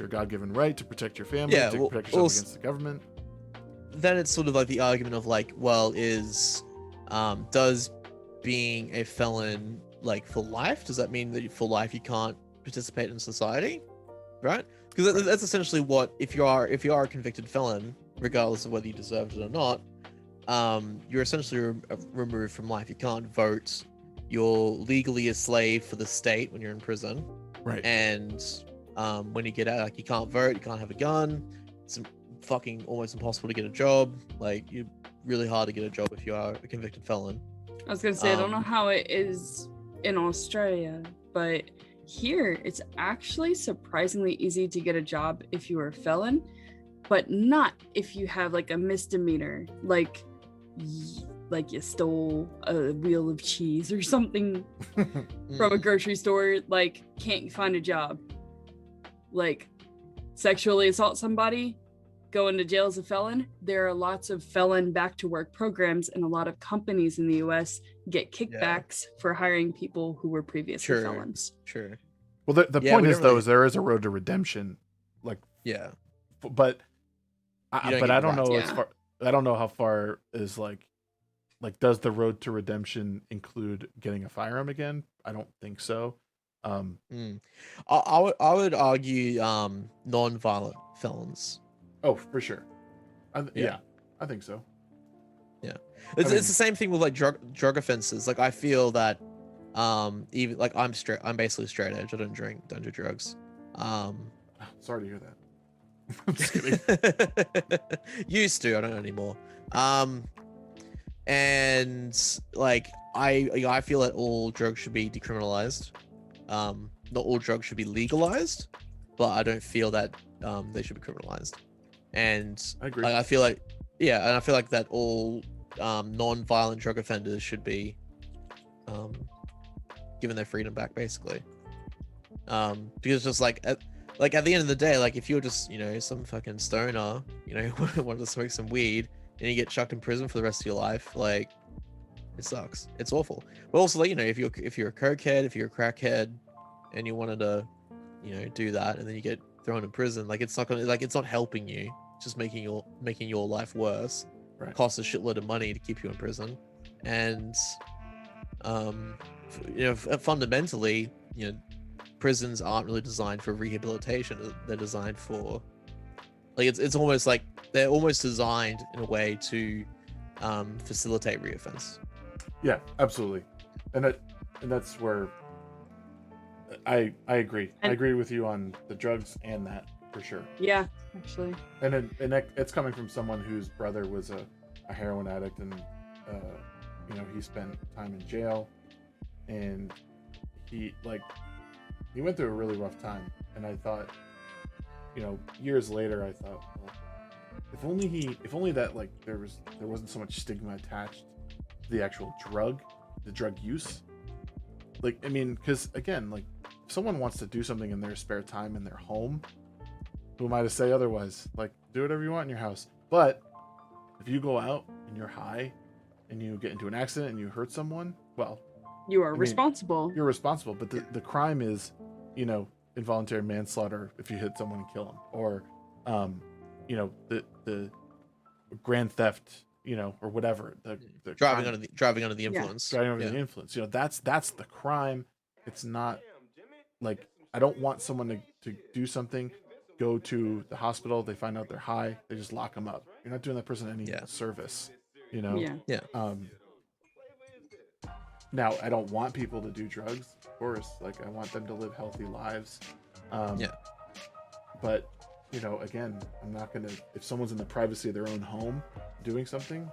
God-given right to protect your family, to protect yourself against the government. Then it's sort of like the argument of like, well, does being a felon like for life, does that mean that for life you can't participate in society, right? Because that's essentially what, if you are a convicted felon, regardless of whether you deserved it or not, you're essentially removed from life. You can't vote. You're legally a slave for the state when you're in prison. Right. And when you get out, like, you can't vote, you can't have a gun. It's fucking almost impossible to get a job. Like, you're really hard to get a job if you are a convicted felon. I was gonna say, I don't know how it is in Australia, but here it's actually surprisingly easy to get a job if you are a felon, but not if you have like a misdemeanor, like you stole a wheel of cheese or something from a grocery store. Like, can't you find a job? Like, sexually assault somebody, go into jail as a felon. There are lots of felon back to work programs, and a lot of companies in the US get kickbacks for hiring people who were previously felons. Sure. Well, the point is, though, is there is a road to redemption. Like, but I don't know as far. I don't know how far is like does the road to redemption include getting a firearm again? I don't think so. I would argue non-violent felons. Oh, for sure. I think so. Yeah, it's the same thing with like drug offenses. Like, I feel that even like I'm basically straight edge. I don't do drugs. Sorry to hear that. I'm just kidding. Used to, I don't anymore. And like I feel that all drugs should be decriminalized. Not all drugs should be legalized, but I don't feel that they should be criminalized. And I agree. I feel like that all non-violent drug offenders should be given their freedom back, basically. Because just like at the end of the day, like, if you're just, you know, some fucking stoner, you know, wanted to smoke some weed and you get chucked in prison for the rest of your life, like, it sucks. It's awful. But also, like, you know, if you're a cokehead, if you're a crackhead, and you wanted to, you know, do that, and then you get thrown in prison, like, it's not helping you. It's just making your life worse. Right. Costs a shitload of money to keep you in prison, and you know, fundamentally, you know, prisons aren't really designed for rehabilitation. They're designed for, like, it's almost like they're almost designed in a way to facilitate reoffense. Yeah, absolutely. And that's where I agree. I agree with you on the drugs and that, for sure. Yeah, actually. And it's coming from someone whose brother was a heroin addict, and you know, he spent time in jail, and he went through a really rough time. And I thought, you know, years later, I thought, well, if only that, like, there wasn't so much stigma attached to the actual the drug use. Like, I mean, because again, like, if someone wants to do something in their spare time in their home, who am I to say otherwise? Like, do whatever you want in your house. But if you go out and you're high and you get into an accident and you hurt someone, well, you are responsible. You're responsible. But the crime is, you know, involuntary manslaughter if you hit someone and kill them, or you know, the grand theft, you know, or whatever, the driving under the influence. Driving under the influence. You know, that's the crime. It's not like I don't want someone to do something, go to the hospital, they find out they're high, they just lock them up. You're not doing that person any service, you know. Yeah. Now I don't want people to do drugs, of course. Like I want them to live healthy lives. But you know, again, I'm not gonna, if someone's in the privacy of their own home doing something.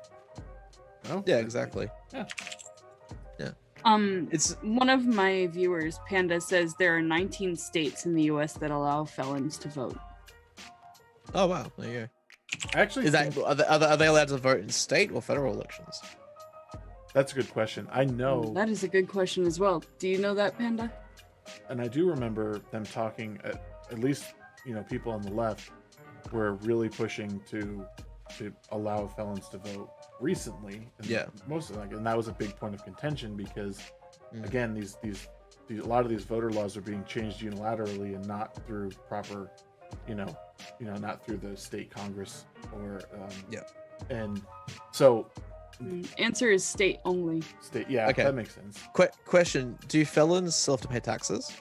No. Yeah, exactly. Yeah. It's one of my viewers, Panda, says there are 19 states in the U.S. that allow felons to vote. oh wow, there you go. Actually, Is that are they allowed to vote in state or federal elections? that's a good question. I know, That is a good question as well. Do you know that, Panda? and I do remember them talking. At least, you know, people on the left were really pushing to allow felons to vote recently. And most of them, and that was a big point of contention because, again, these a lot of these voter laws are being changed unilaterally and not through proper, not through the state Congress or and so Answer is state only. state. Yeah, Okay. that makes sense. Question: do felons still have to pay taxes?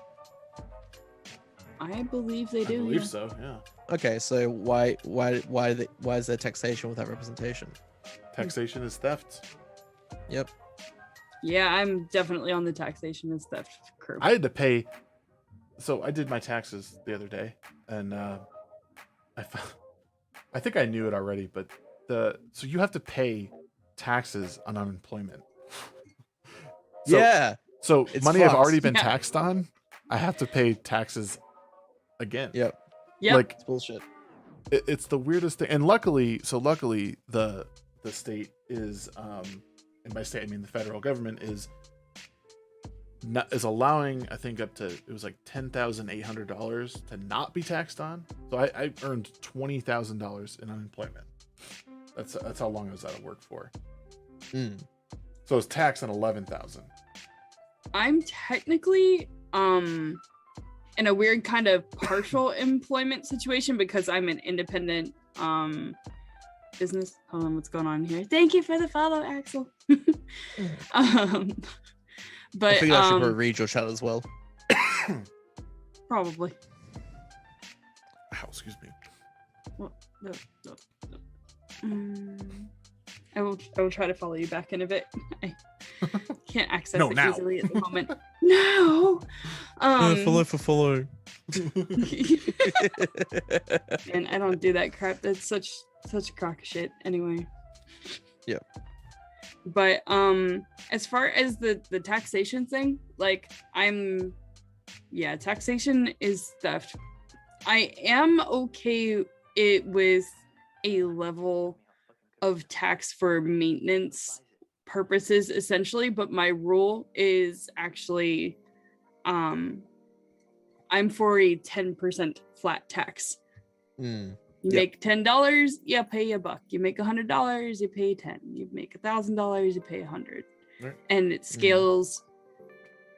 I believe they I do. believe yeah. so. Yeah, Okay, so why is there taxation without representation? taxation is theft. Yep. Yeah, I'm definitely on the taxation and theft curve. I had to pay. So I did my taxes the other day, and I think I knew it already, but so you have to pay taxes on unemployment. So It's money I've fucked. already been Yeah. taxed on, I have to pay taxes again. Yep. Yep. Like It's bullshit. it's the weirdest thing. And luckily the state is and by state I mean the federal government is allowing, I think, up to, it was like $10,800 to not be taxed on. So I earned $20,000 in unemployment. That's how long I was out of work for. So it's taxed on 11,000. I'm technically in a weird kind of partial employment situation because I'm an independent business. Hold on, what's going on here? Thank you for the follow, Axel. But I figured I should probably read your chat as well. probably. Ow, excuse me. No. I will try to follow you back in a bit. I can't access No, it now. easily at the moment. No. Follow for follow. And I don't do that crap. That's such a crock of shit. Anyway. Yeah. But as far as the taxation thing, like taxation is theft. I am okay with a level of tax for maintenance purposes essentially, but my rule is actually I'm for a 10% flat tax. You make $10, you pay $1. You make $100, you pay $10. You make $1,000, you pay $100. Right. And it scales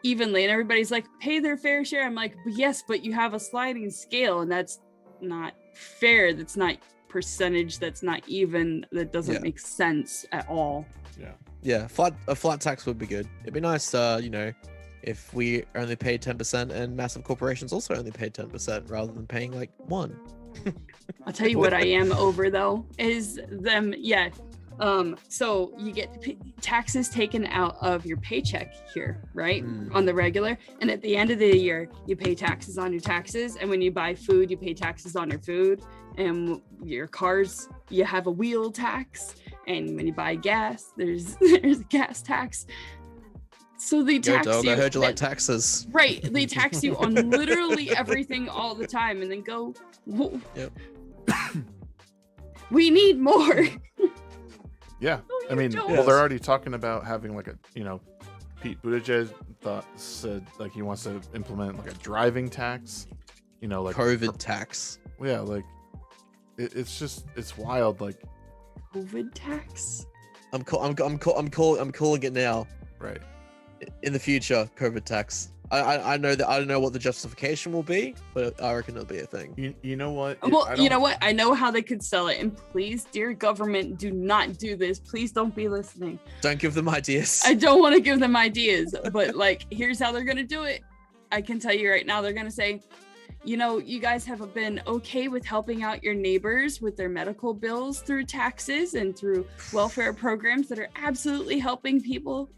evenly. And everybody's like, pay their fair share. I'm like, but yes, but you have a sliding scale, and that's not fair. That's not percentage. That's not even. That doesn't make sense at all. Yeah, a flat tax would be good. It'd be nice, if we only paid 10% and massive corporations also only paid 10% rather than paying like 1%. I'll tell you what I am over though is them. So you get taxes taken out of your paycheck here, right? On the regular. And at the end of the year, you pay taxes on your taxes. And when you buy food, you pay taxes on your food. And your cars, you have a wheel tax. And when you buy gas, there's a gas tax. So they tax you. I heard you like taxes. Right. They tax you on literally everything all the time and then go, whoa. Yep. We need more. Yeah. No, I mean, don't. well, they're already talking about having like Pete Buttigieg said like he wants to implement like a driving tax, like COVID tax. Yeah, like it's wild. Like COVID tax. I'm calling it now. Right. In the future, COVID tax. I know that I don't know what the justification will be, but I reckon it'll be a thing. You know what? Well, you know what? I know how they could sell it. And please, dear government, do not do this. Please don't be listening. Don't give them ideas. I don't want to give them ideas, but like, here's how they're gonna do it. I can tell you right now, they're gonna say, you know, you guys have been okay with helping out your neighbors with their medical bills through taxes and through welfare programs that are absolutely helping people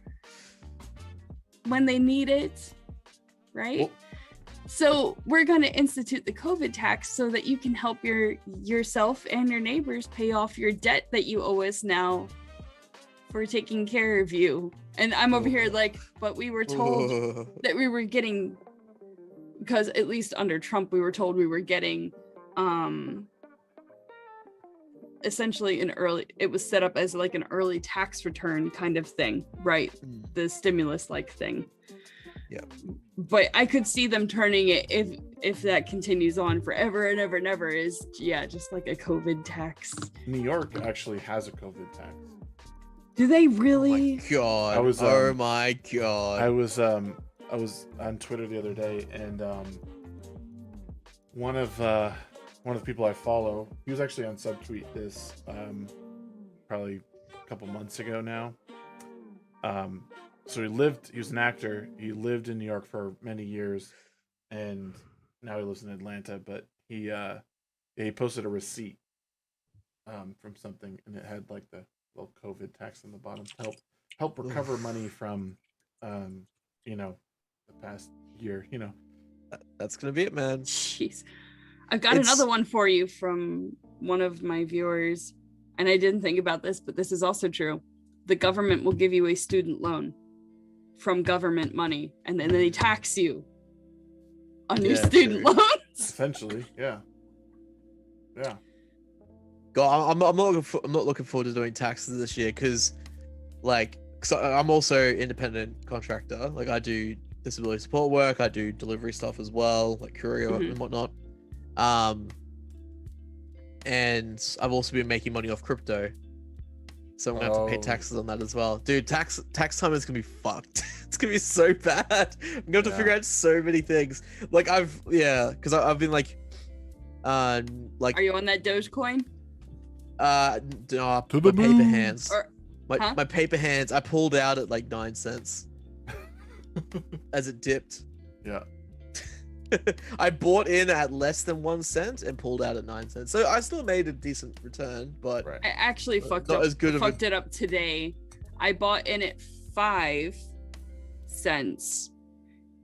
when they need it, right? Well, so we're going to institute the COVID tax so that you can help yourself and your neighbors pay off your debt that you owe us now for taking care of you. And I'm over here like, but we were told that we were getting, because at least under Trump, we were told we were getting essentially it was set up as like an early tax return kind of thing, right? The stimulus like thing. Yeah. But I could see them turning it, if that continues on forever and ever and ever, is just like a COVID tax. New York actually has a COVID tax. Do they really? God. Oh my God. I was on Twitter the other day, and one of the people I follow, he was actually on Subtweet this probably a couple months ago now. So he was an actor. He lived in New York for many years, and now he lives in Atlanta. But he posted a receipt from something, and it had like the little COVID tax on the bottom. Help recover money from the past year. That's gonna be it, man. Jeez. I've got another one for you from one of my viewers, and I didn't think about this, but this is also true. The government will give you a student loan from government money, and then they tax you on your student loans. Essentially, yeah. God, I'm not looking forward to doing taxes this year because, I'm also independent contractor. Like, I do disability support work, I do delivery stuff as well, like courier and whatnot. And I've also been making money off crypto, so I'm gonna have to pay taxes on that as well. Dude, tax time is gonna be fucked. It's gonna be so bad. I'm gonna have to figure out so many things. Like because I've been like, are you on that Dogecoin? No, my paper hands. My paper hands. I pulled out at like 9 cents as it dipped. Yeah. I bought in at less than 1 cent and pulled out at 9 cents. So I still made a decent return, but I actually fucked it up today. I bought in at 5 cents,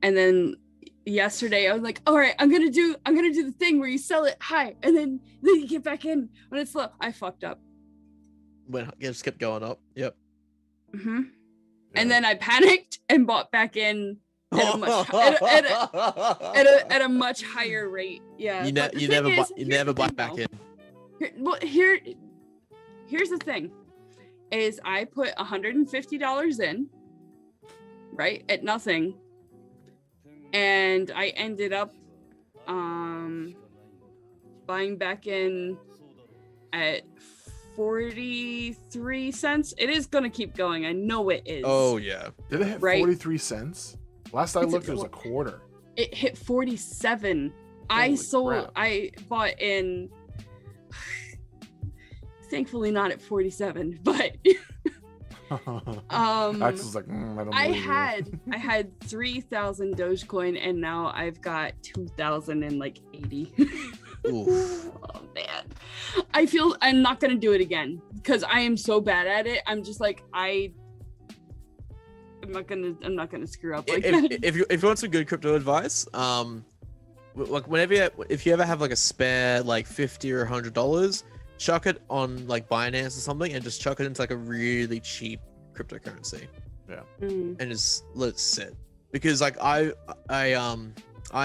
and then yesterday I was like, all right, I'm gonna do the thing where you sell it high and then you get back in when it's low. I fucked up. When it just kept going up. Yep. Yeah. And then I panicked and bought back in at a much higher rate. Yeah. You never buy back in. Here's the thing, is I put $150 in, right, at nothing, and I ended up buying back in at 43 cents. It is gonna keep going. I know it is. Oh yeah. Did it hit 43 cents? Last I looked, it was a quarter. It hit 47. Holy crap. I bought in, thankfully not at 47, but Axel's like, I had 3,000 Dogecoin, and now I've got 2,080. Oof. Oh man, I feel I'm not gonna do it again because I am so bad at it. I'm just like I'm not gonna screw up like that. If you want some good crypto advice, like if you ever have like a spare like $50 or $100, chuck it on like Binance or something, and just chuck it into like a really cheap cryptocurrency. Yeah. Mm. And just let it sit, because like I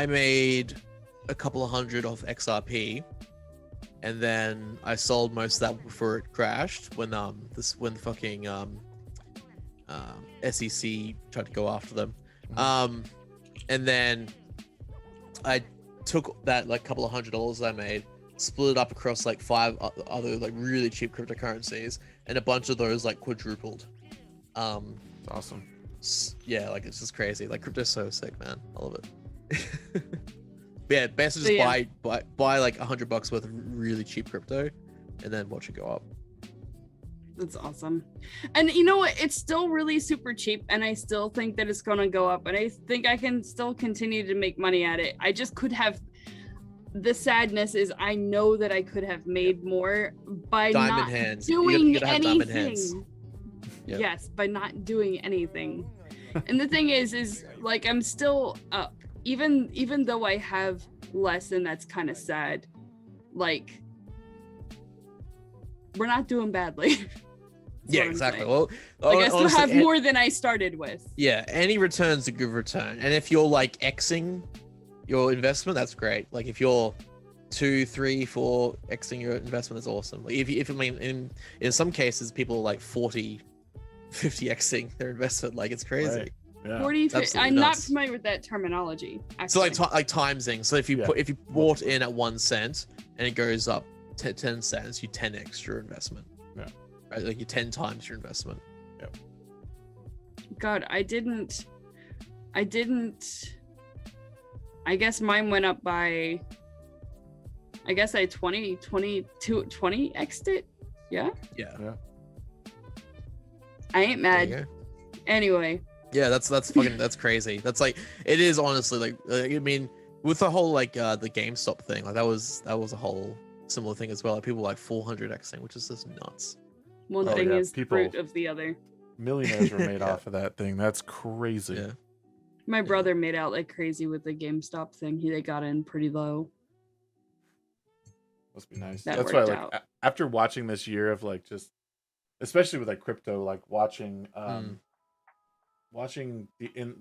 made a couple of hundred off XRP, and then I sold most of that before it crashed when the fucking SEC tried to go after them. And then I took that like couple of $100 I made, split it up across like 5 other like really cheap cryptocurrencies, and a bunch of those like quadrupled. Awesome. Yeah, like it's just crazy. Like crypto's so sick, man. I love it. Yeah, best to just buy like $100 worth of really cheap crypto, and then watch it go up. That's awesome. And you know what? It's still really super cheap, and I still think that it's gonna go up, and I think I can still continue to make money at it. I just could have. The sadness is I know that I could have made more by Diamond not hands. doing You gotta have diamond hands. anything. Yep. Yes, by not doing anything. And the thing is like I'm still up, even though I have less, and that's kind of sad. Like, we're not doing badly. Yeah, exactly. Well, like I still honestly, have more than I started with. Yeah, any return's a good return. And if you're like Xing your investment, that's great. Like if you're 2, 3, 4 Xing your investment, that's awesome. Like if I mean in some cases people are like 40, 50 Xing their investment, like it's crazy. Right. Yeah. 40, 50, I'm nuts. not familiar with that terminology. So Actually. like timesing. So if you if you bought in at 1 cent and it goes up to 10 cents, you 10x your investment. Yeah. Right? Like you 10 times your investment. Yep. God, I didn't. I guess mine went up by. I guess I 20x'd it. Yeah. Yeah. I ain't There you mad. go. Anyway. Yeah, that's fucking that's crazy. That's like it is honestly like I mean with the whole like the GameStop thing, like that was a whole similar thing as well. Like people were like 400xing, which is just nuts. One Oh, thing yeah, is the people- fruit of the other. Millionaires were made Yeah. off of that thing. That's crazy. Yeah. My brother made out like crazy with the GameStop thing. They got in pretty low. Must be nice. That That's why, worked like, out. after watching this year of like just, especially with like crypto, like watching, watching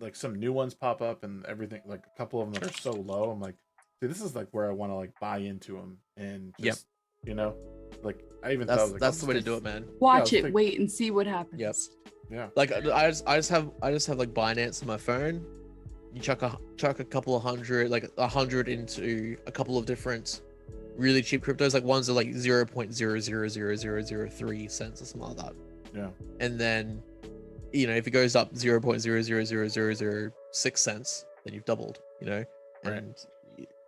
like some new ones pop up and everything, like a couple of them that are so low. I'm like, see, this is like where I want to like buy into them and just, you know, like I even thought I was like, That's the way to do it, man. Watch Yeah, it, wait and see what happens. Yep. Yeah. Like I just have like Binance on my phone. You chuck a couple of hundred, like 100 into a couple of different really cheap cryptos. Like ones are like 0.000003 cents or something like that. Yeah. And then, you know, if it goes up 0.000006 cents, then you've doubled. You know, Right. and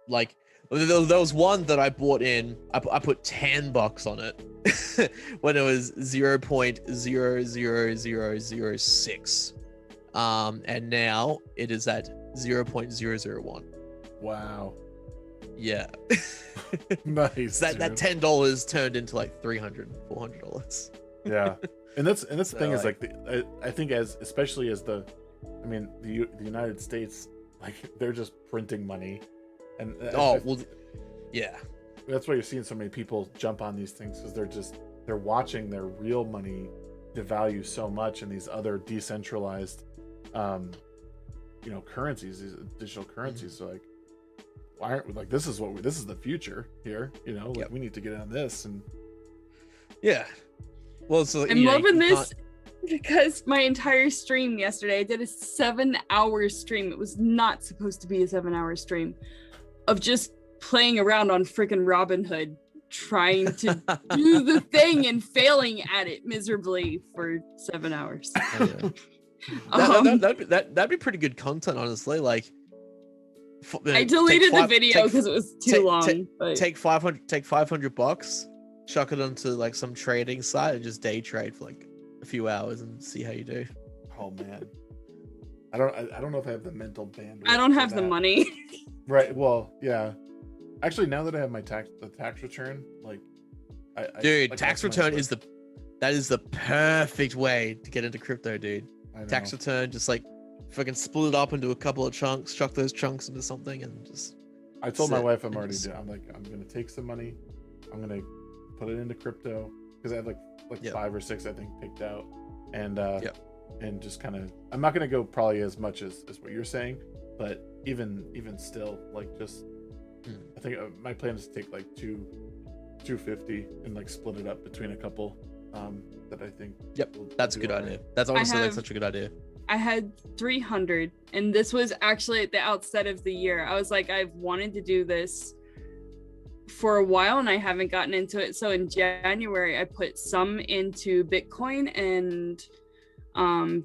like there was one that I bought in. I put $10 on it when it was 0.00006. And now it is at 0.001. Wow. Yeah. Nice. that dude. $10 turned into like $300, $400. Yeah. And that's the So, thing is like- like I think especially as the United States, like they're just printing money, and Yeah. that's why you're seeing so many people jump on these things, because they're watching their real money devalue so much in these other decentralized currencies, these digital currencies. So like, why aren't we like, this is the future here, like Yep. we need to get on this. And Yeah. Well, so I'm loving this because my entire stream yesterday, I did a 7-hour stream. It was not supposed to be a 7-hour stream of just playing around on freaking Robinhood, trying to do the thing and failing at it miserably for 7 hours. That'd be pretty good content, honestly. Like, I deleted the video because it was too long. But Take $500, chuck it onto like some trading site, and just day trade for like a few hours and see how you do. oh man, I don't know if I have the mental bandwidth. I don't for have the that. money. Right. Well, yeah. Actually, now that I have my tax return, like, Dude, like, tax that's my- return is the perfect way to get into crypto, dude. I know. Tax return, just like fucking split it up into a couple of chunks, chuck those chunks into something, and just. I told my sit wife I'm and already just- doing. I'm like, I'm gonna take some money, I'm gonna put it into crypto, because I have like Yep. 5 or 6 I think picked out, and Yep. and just kind of, I'm not gonna go probably as much as what you're saying, but even still, like, just I think my plan is to take like 250 and like split it up between a couple that I think. Yep, will that's a do good all idea. right. That's honestly like have- such a good idea. I had 300, and this was actually at the outset of the year. I was like, I've wanted to do this for a while and I haven't gotten into it. So in January, I put some into Bitcoin, and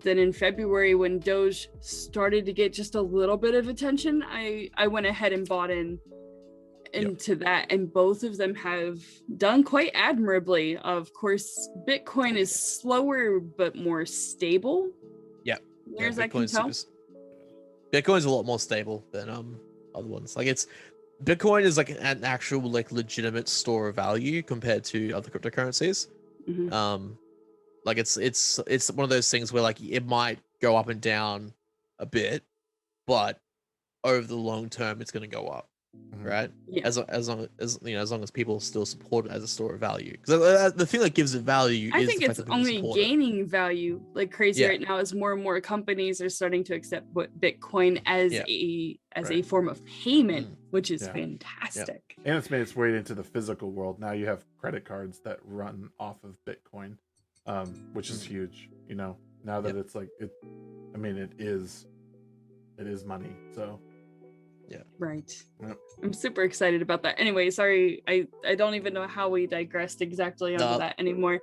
then in February, when Doge started to get just a little bit of attention, I went ahead and bought in. into that, and both of them have done quite admirably. Of course, Bitcoin is slower but more stable. Yeah. Near as I can tell. Bitcoin's a lot more stable than other ones. Like Bitcoin is like an actual like legitimate store of value compared to other cryptocurrencies. Mhm. Like it's one of those things where like it might go up and down a bit, but over the long term it's going to go up, right? Yeah. As long as people still support it as a store of value, because the thing that gives it value I is think the fact it's that people only support it. gaining value like crazy right now as more and more companies are starting to accept Bitcoin as a form of payment, which is fantastic. And it's made its way into the physical world. Now you have credit cards that run off of Bitcoin, which is huge. You know, now that it's like it. I mean, it is money. So. Yeah. Right. Yep. I'm super excited about that. Anyway, sorry, I don't even know how we digressed exactly onto that anymore.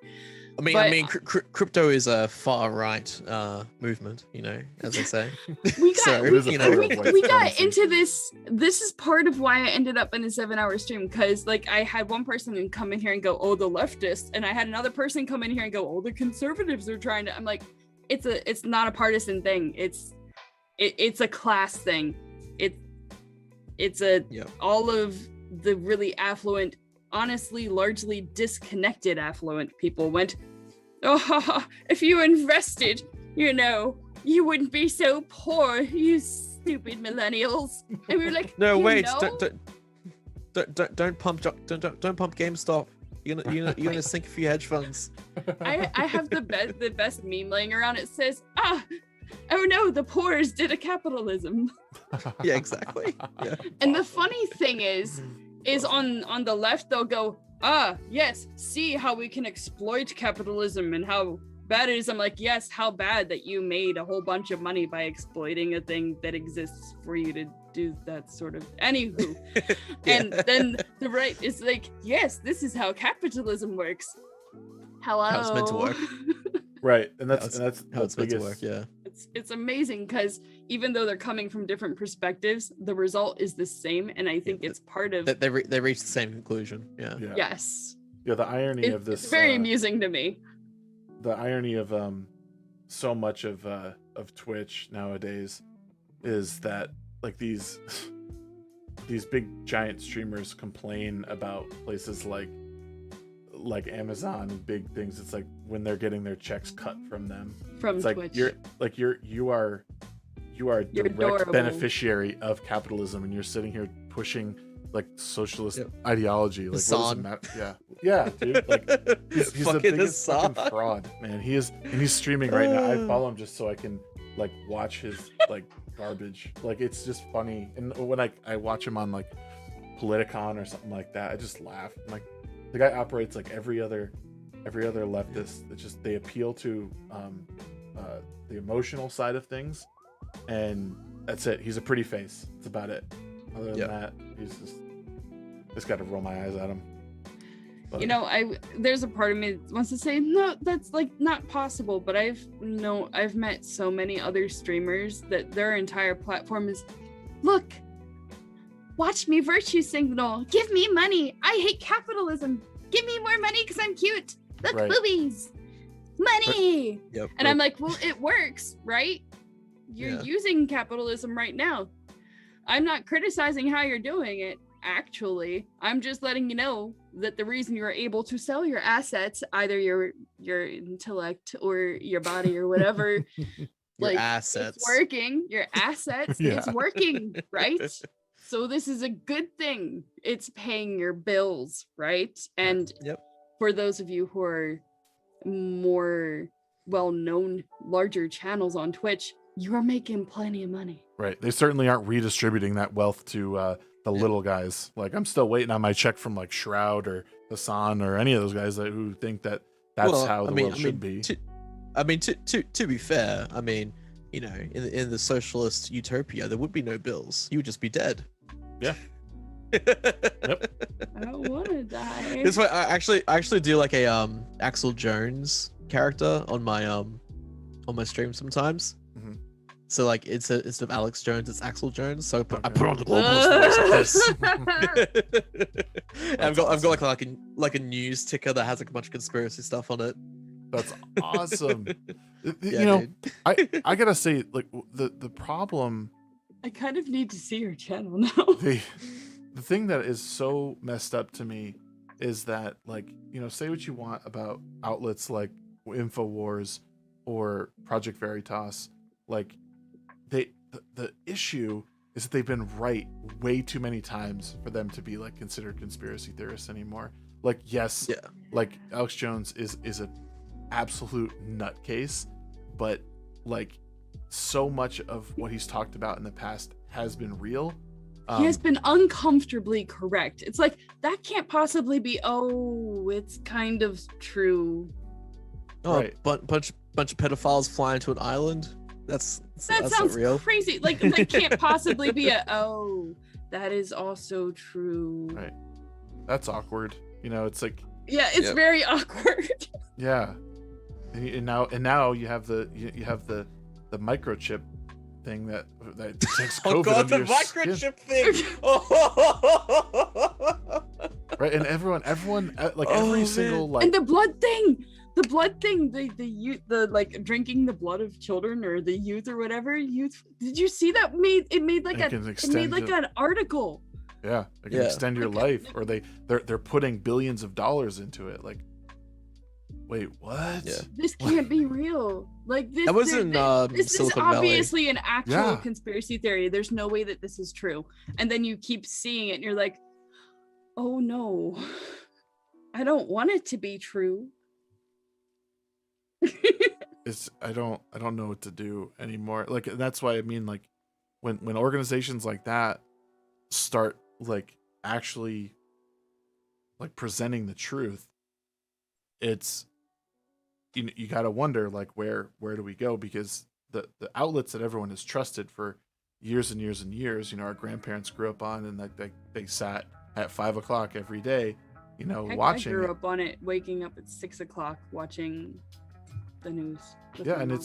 I mean, crypto is a far right movement, you know, as they say. We got we got into this. This is part of why I ended up in a 7-hour stream, because like I had one person come in here and go, "Oh, the leftists," and I had another person come in here and go, "Oh, the conservatives are trying to." I'm like, it's not a partisan thing. It's a class thing. It's all of the really affluent, honestly, largely disconnected affluent people went, "Oh, if you invested, you know, you wouldn't be so poor, you stupid millennials." And we were like, "No, wait, don't pump GameStop. You're gonna sink a few hedge funds." I have the best meme laying around. It says, "Oh no, the poors did a capitalism." Yeah, exactly. Yeah. And the funny thing is on the left they'll go, yes, see how we can exploit capitalism and how bad it is. I'm like, yes, how bad that you made a whole bunch of money by exploiting a thing that exists for you to do that sort of. Anywho. And then the right is like, yes, this is how capitalism works. Hello. How it's meant to work. Right, and that's how it's meant to work. Yeah, it's amazing because even though they're coming from different perspectives, the result is the same, and I think it's part of they reach the same conclusion. Yeah. Yes. Yeah, the irony of this. It's very amusing to me. The irony of so much of Twitch nowadays is that like these big giant streamers complain about places like Amazon and big things. It's like when they're getting their checks cut from them. From it's Twitch. like you are direct adorable. Beneficiary of capitalism, and you're sitting here pushing like socialist ideology. Like what does it matter? Yeah, dude. Like he's the biggest fucking fraud, man. He is, and he's streaming right now. I follow him just so I can like watch his like garbage. Like it's just funny. And when I watch him on like Politicon or something like that, I just laugh. I'm like, the guy operates like every other leftist. It's just they appeal to the emotional side of things, and that's it. He's a pretty face. That's about it. Other than that, he's just got to roll my eyes at him. But, you know, there's a part of me that wants to say no, that's like not possible. But I've met so many other streamers that their entire platform is, look, watch me virtue signal. Give me money. I hate capitalism. Give me more money because I'm cute. Look, boobies. Money. Yep. And I'm like, well, it works, right? You're using capitalism right now. I'm not criticizing how you're doing it, actually. I'm just letting you know that the reason you're able to sell your assets, either your intellect or your body or whatever, like assets. It's working. Your assets, it's working, right? So this is a good thing. It's paying your bills, right? And for those of you who are more well-known, larger channels on Twitch, you are making plenty of money. Right. They certainly aren't redistributing that wealth to the little guys. Like I'm still waiting on my check from like Shroud or Hassan or any of those guys who think that's how the world should be. To be fair, I mean, you know, in the socialist utopia, there would be no bills. You would just be dead. Yeah. Yep. I don't want to die. That's why I actually do like a Axel Jones character on my stream sometimes. So like instead of Alex Jones, it's Axel Jones. So I Okay. put on the globalist voice of this. I've got like a news ticker that has like a bunch of conspiracy stuff on it. That's awesome. Yeah, You know, dude. I gotta say, like the problem, I kind of need to see your channel now. the thing that is so messed up to me is that, like, you know, say what you want about outlets like InfoWars or Project Veritas, like the issue is that they've been right way too many times for them to be like considered conspiracy theorists anymore. Like, yes, Yeah. like Alex Jones is a absolute nutcase, but like so much of what he's talked about in the past has been real. He has been uncomfortably correct. It's like, that can't possibly be, oh, it's kind of true. Oh, Right. bunch of pedophiles flying to an island. That's That sounds not real. crazy. Like, that can't possibly be oh, that is also true. Right. That's awkward. You know, it's like, Yeah, it's Yep. very awkward. yeah. And now you have the microchip thing that takes COVID Oh god, under the your skin. microchip thing. Oh. Right, and everyone like Oh, every man. single like And the blood thing, the youth, the like drinking the blood of children or the youth or whatever youth. Did you see that? Made like it can it made extend like your- an article. yeah, it can Yeah. extend your Like, life, or they're putting billions of dollars into it. Like, wait, what? Yeah. This can't be real. Like this. That was in this Silicon is Valley. obviously an actual Yeah. conspiracy theory. There's no way that this is true. And then you keep seeing it, and you're like, oh no, I don't want it to be true. It's I don't know what to do anymore. Like, that's why I mean, like, when organizations like that start like actually like presenting the truth, it's you got to wonder, like, where do we go? Because the outlets that everyone has trusted for years and years and years, you know, our grandparents grew up on, and like they sat at 5 o'clock every day, you know, Heck, watching I grew it. up on it, waking up at 6 o'clock watching the news. with Yeah, my and mom.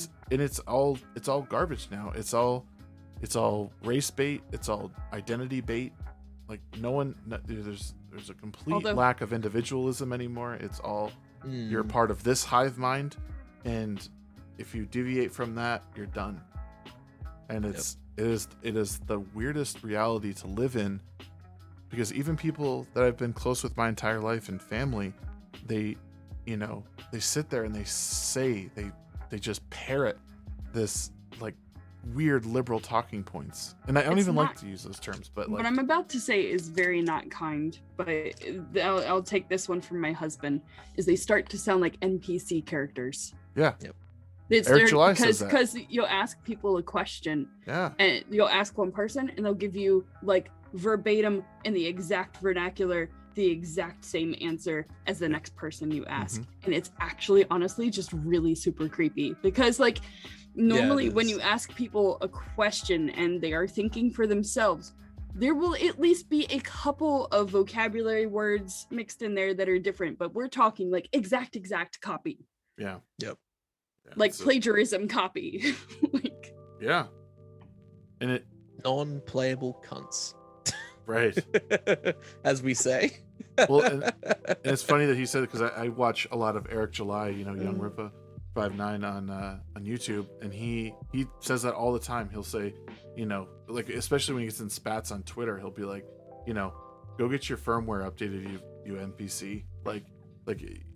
it's all garbage now. It's all race bait. It's all identity bait. Like, there's a complete Although- lack of individualism anymore. It's all you're a part of this hive mind, and if you deviate from that, you're done. And it is the weirdest reality to live in, because even people that I've been close with my entire life and family, they sit there and they just parrot this like weird liberal talking points, and I don't It's even like not- to use those terms, but What like, I'm about to say is very not kind, but I'll take this one from my husband. Is they start to sound like NPC characters. yeah, It's Eric July says that. because you'll ask people a question yeah, and you'll ask one person and they'll give you like verbatim in the exact vernacular the exact same answer as the next person you ask. And it's actually honestly just really super creepy, because like normally when is. you ask people a question and they are thinking for themselves, there will at least be a couple of vocabulary words mixed in there that are different, but we're talking like exact copy, yeah. Yep. Yeah, like so- plagiarism copy. Like, yeah, and it Non-playable cunts, right. as we say. Well, and it's funny that he said it, because I watch a lot of Eric July, you know, Young Ripa 59 on YouTube, and he says that all the time. He'll say, you know, like, especially when he gets in spats on Twitter, he'll be like, you know, go get your firmware updated, you NPC. Like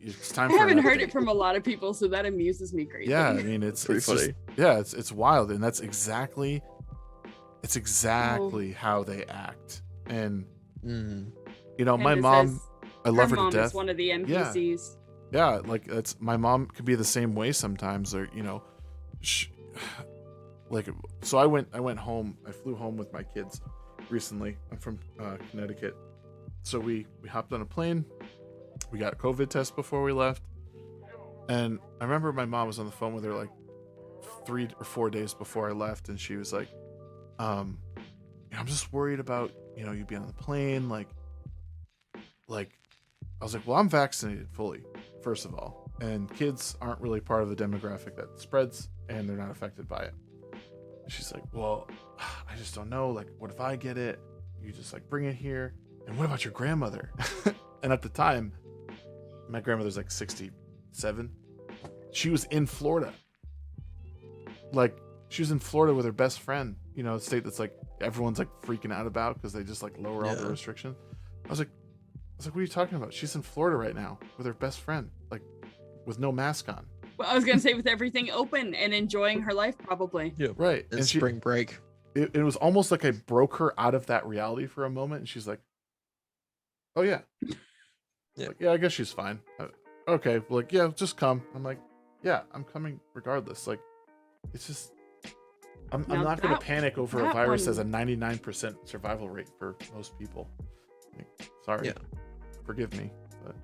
it's time. I for haven't an heard update. it from a lot of people, so that amuses me greatly. Yeah, I mean, it's Pretty just, funny. yeah, it's wild, and that's exactly how they act. And you know, my Candace mom, says I love her mom to death. is one of the NPCs. Yeah, like, that's my mom could be the same way sometimes, or, you know, like, so I went home. I flew home with my kids recently. I'm from Connecticut, so we hopped on a plane. We got a COVID test before we left, and I remember my mom was on the phone with her like 3 or 4 days before I left, and she was like, I'm just worried about, you know, you being on the plane, like I was like, well, I'm vaccinated fully, first of all, and kids aren't really part of the demographic that spreads, and they're not affected by it. She's like, well, I just don't know. Like, what if I get it? You just like bring it here. And what about your grandmother? And at the time, my grandmother's like 67. She was in Florida. Like, she was in Florida with her best friend, you know, a state that's like everyone's like freaking out about because they just like lower all the restrictions. I was like, what are you talking about? She's in Florida right now with her best friend, like with no mask on. Well, I was gonna say with everything open and enjoying her life, probably. Yeah, right. And spring break. It was almost like I broke her out of that reality for a moment, and she's like, "Oh yeah, Yeah, like, yeah, I guess she's fine." Okay, like yeah, just come. I'm like, yeah, I'm coming regardless. Like, it's just, I'm not gonna panic over a virus as a 99% survival rate for most people. Like, sorry, forgive me, but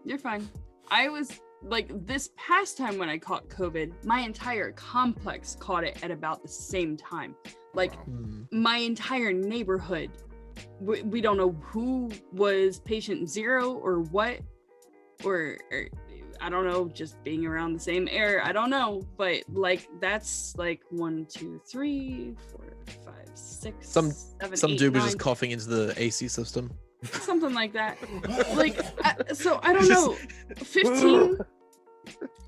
You're fine. I was like, this past time when I caught COVID, my entire complex caught it at about the same time. Like, my entire neighborhood, we don't know who was patient 0 or what, or I don't know, just being around the same air. I don't know, but like, that's like 1, 2, 3, 4, 5, 6, some 7, 8, dude was 9. just coughing into the AC system. Something like that. Like, so I don't know, 15,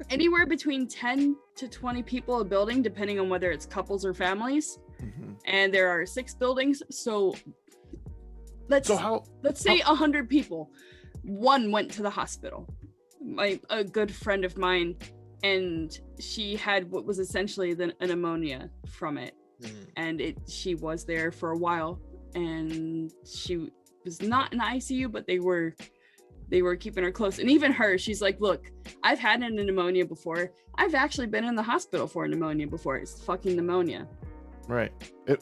anywhere between 10 to 20 people a building, depending on whether it's couples or families. And there are 6 buildings, so let's say 100 people. 1 went to the hospital. A good friend of mine, and she had what was essentially a pneumonia from it, and she was there for a while, and she was not in the ICU, but they were keeping her close. And even her, she's like, look, I've had a pneumonia before. I've actually been in the hospital for a pneumonia before. It's fucking pneumonia. Right.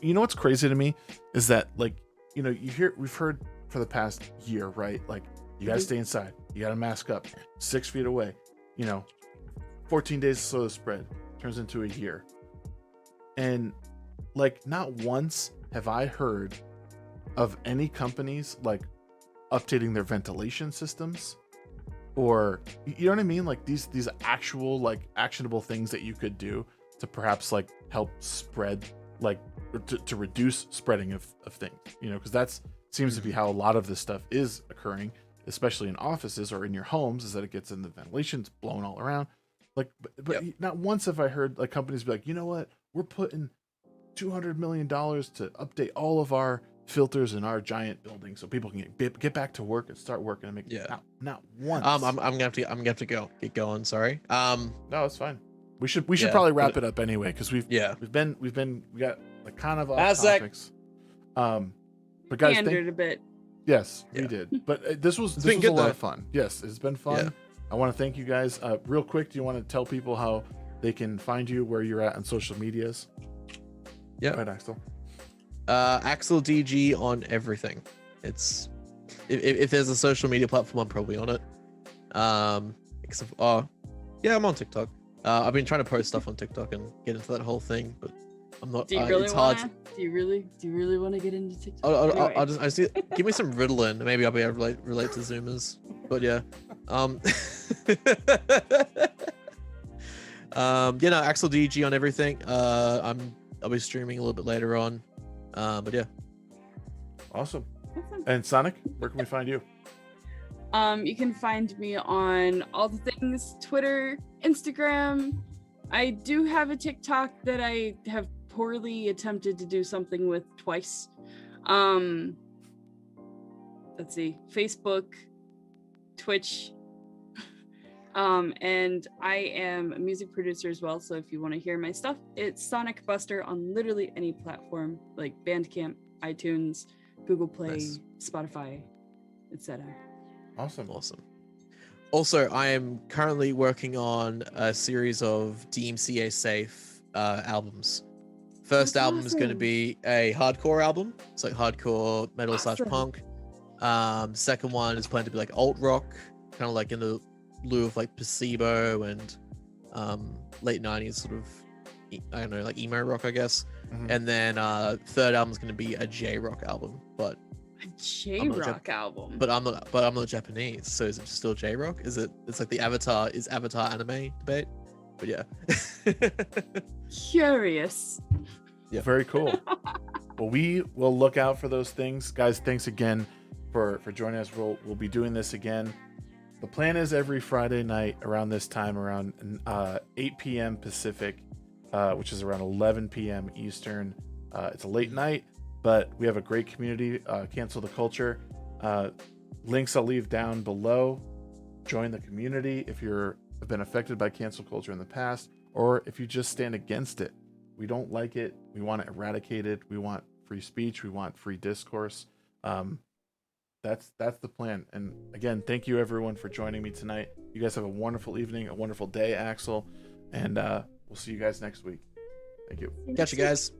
You know what's crazy to me is that, like, you know, we've heard for the past year, right? Like, you gotta stay inside. You gotta mask up. 6 feet away. You know, 14 days to slow the spread. Turns into a year. And like, not once have I heard of any companies like updating their ventilation systems, or you know what I mean, like these actual like actionable things that you could do to perhaps like help spread, like to reduce spreading of things, you know, because that's seems to be how a lot of this stuff is occurring, especially in offices or in your homes, is that it gets in the ventilation's blown all around. Like, but not once have I heard like companies be like, you know what, we're putting $200 million to update all of our filters in our giant building so people can get back to work and start working and make not once. I'm gonna have to get going. Sorry. No, it's fine. We should probably wrap it up anyway, because we got like kind of off topics. But guys, a bit. Yes, we did. But this was a lot of fun. Yes, it's been fun. Yeah. I want to thank you guys. Real quick, do you want to tell people how they can find you, where you're at on social medias? Yeah. Go ahead, Axel. AxelDG on everything. It's if there's a social media platform, I'm probably on it. Except I'm on TikTok. I've been trying to post stuff on TikTok and get into that whole thing, but I'm not. Do you really want to? Do you really want to get into TikTok? I'll just give me some Ritalin, maybe I'll be able to relate to Zoomers. But yeah, AxelDG on everything. I'll be streaming a little bit later on. But yeah. Awesome. And Sonic, where can we find you? You can find me on all the things: Twitter, Instagram. I do have a TikTok that I have poorly attempted to do something with twice. Let's see, Facebook, Twitch. And I am a music producer as well, so if you want to hear my stuff, it's SonikBuster on literally any platform, like Bandcamp, iTunes, Google Play, Spotify, etc. Awesome. Also, I am currently working on a series of DMCA safe albums. First album is going to be a hardcore album. It's like hardcore metal / punk. Second one is planned to be like alt rock, kind of like in the lieu of like Placebo and late 90s sort of, I don't know, like emo rock, I guess. And then third album is going to be a J-rock album, but a J-rock album. But I'm not Japanese, so is it still J-rock? It's like the Avatar anime debate. But yeah. Curious. Yeah. Very cool. Well, we will look out for those things, guys. Thanks again for joining us. We'll be doing this again. The plan is every Friday night around this time, around 8 p.m. Pacific, which is around 11 p.m. Eastern. It's a late night, but we have a great community. Cancel the culture. Links I'll leave down below. Join the community if you've been affected by cancel culture in the past, or if you just stand against it. We don't like it. We want it eradicated. We want free speech. We want free discourse. That's the plan. And again, thank you everyone for joining me tonight. You guys have a wonderful evening, a wonderful day, Axel, and we'll see you guys next week. Thank you. Catch you guys.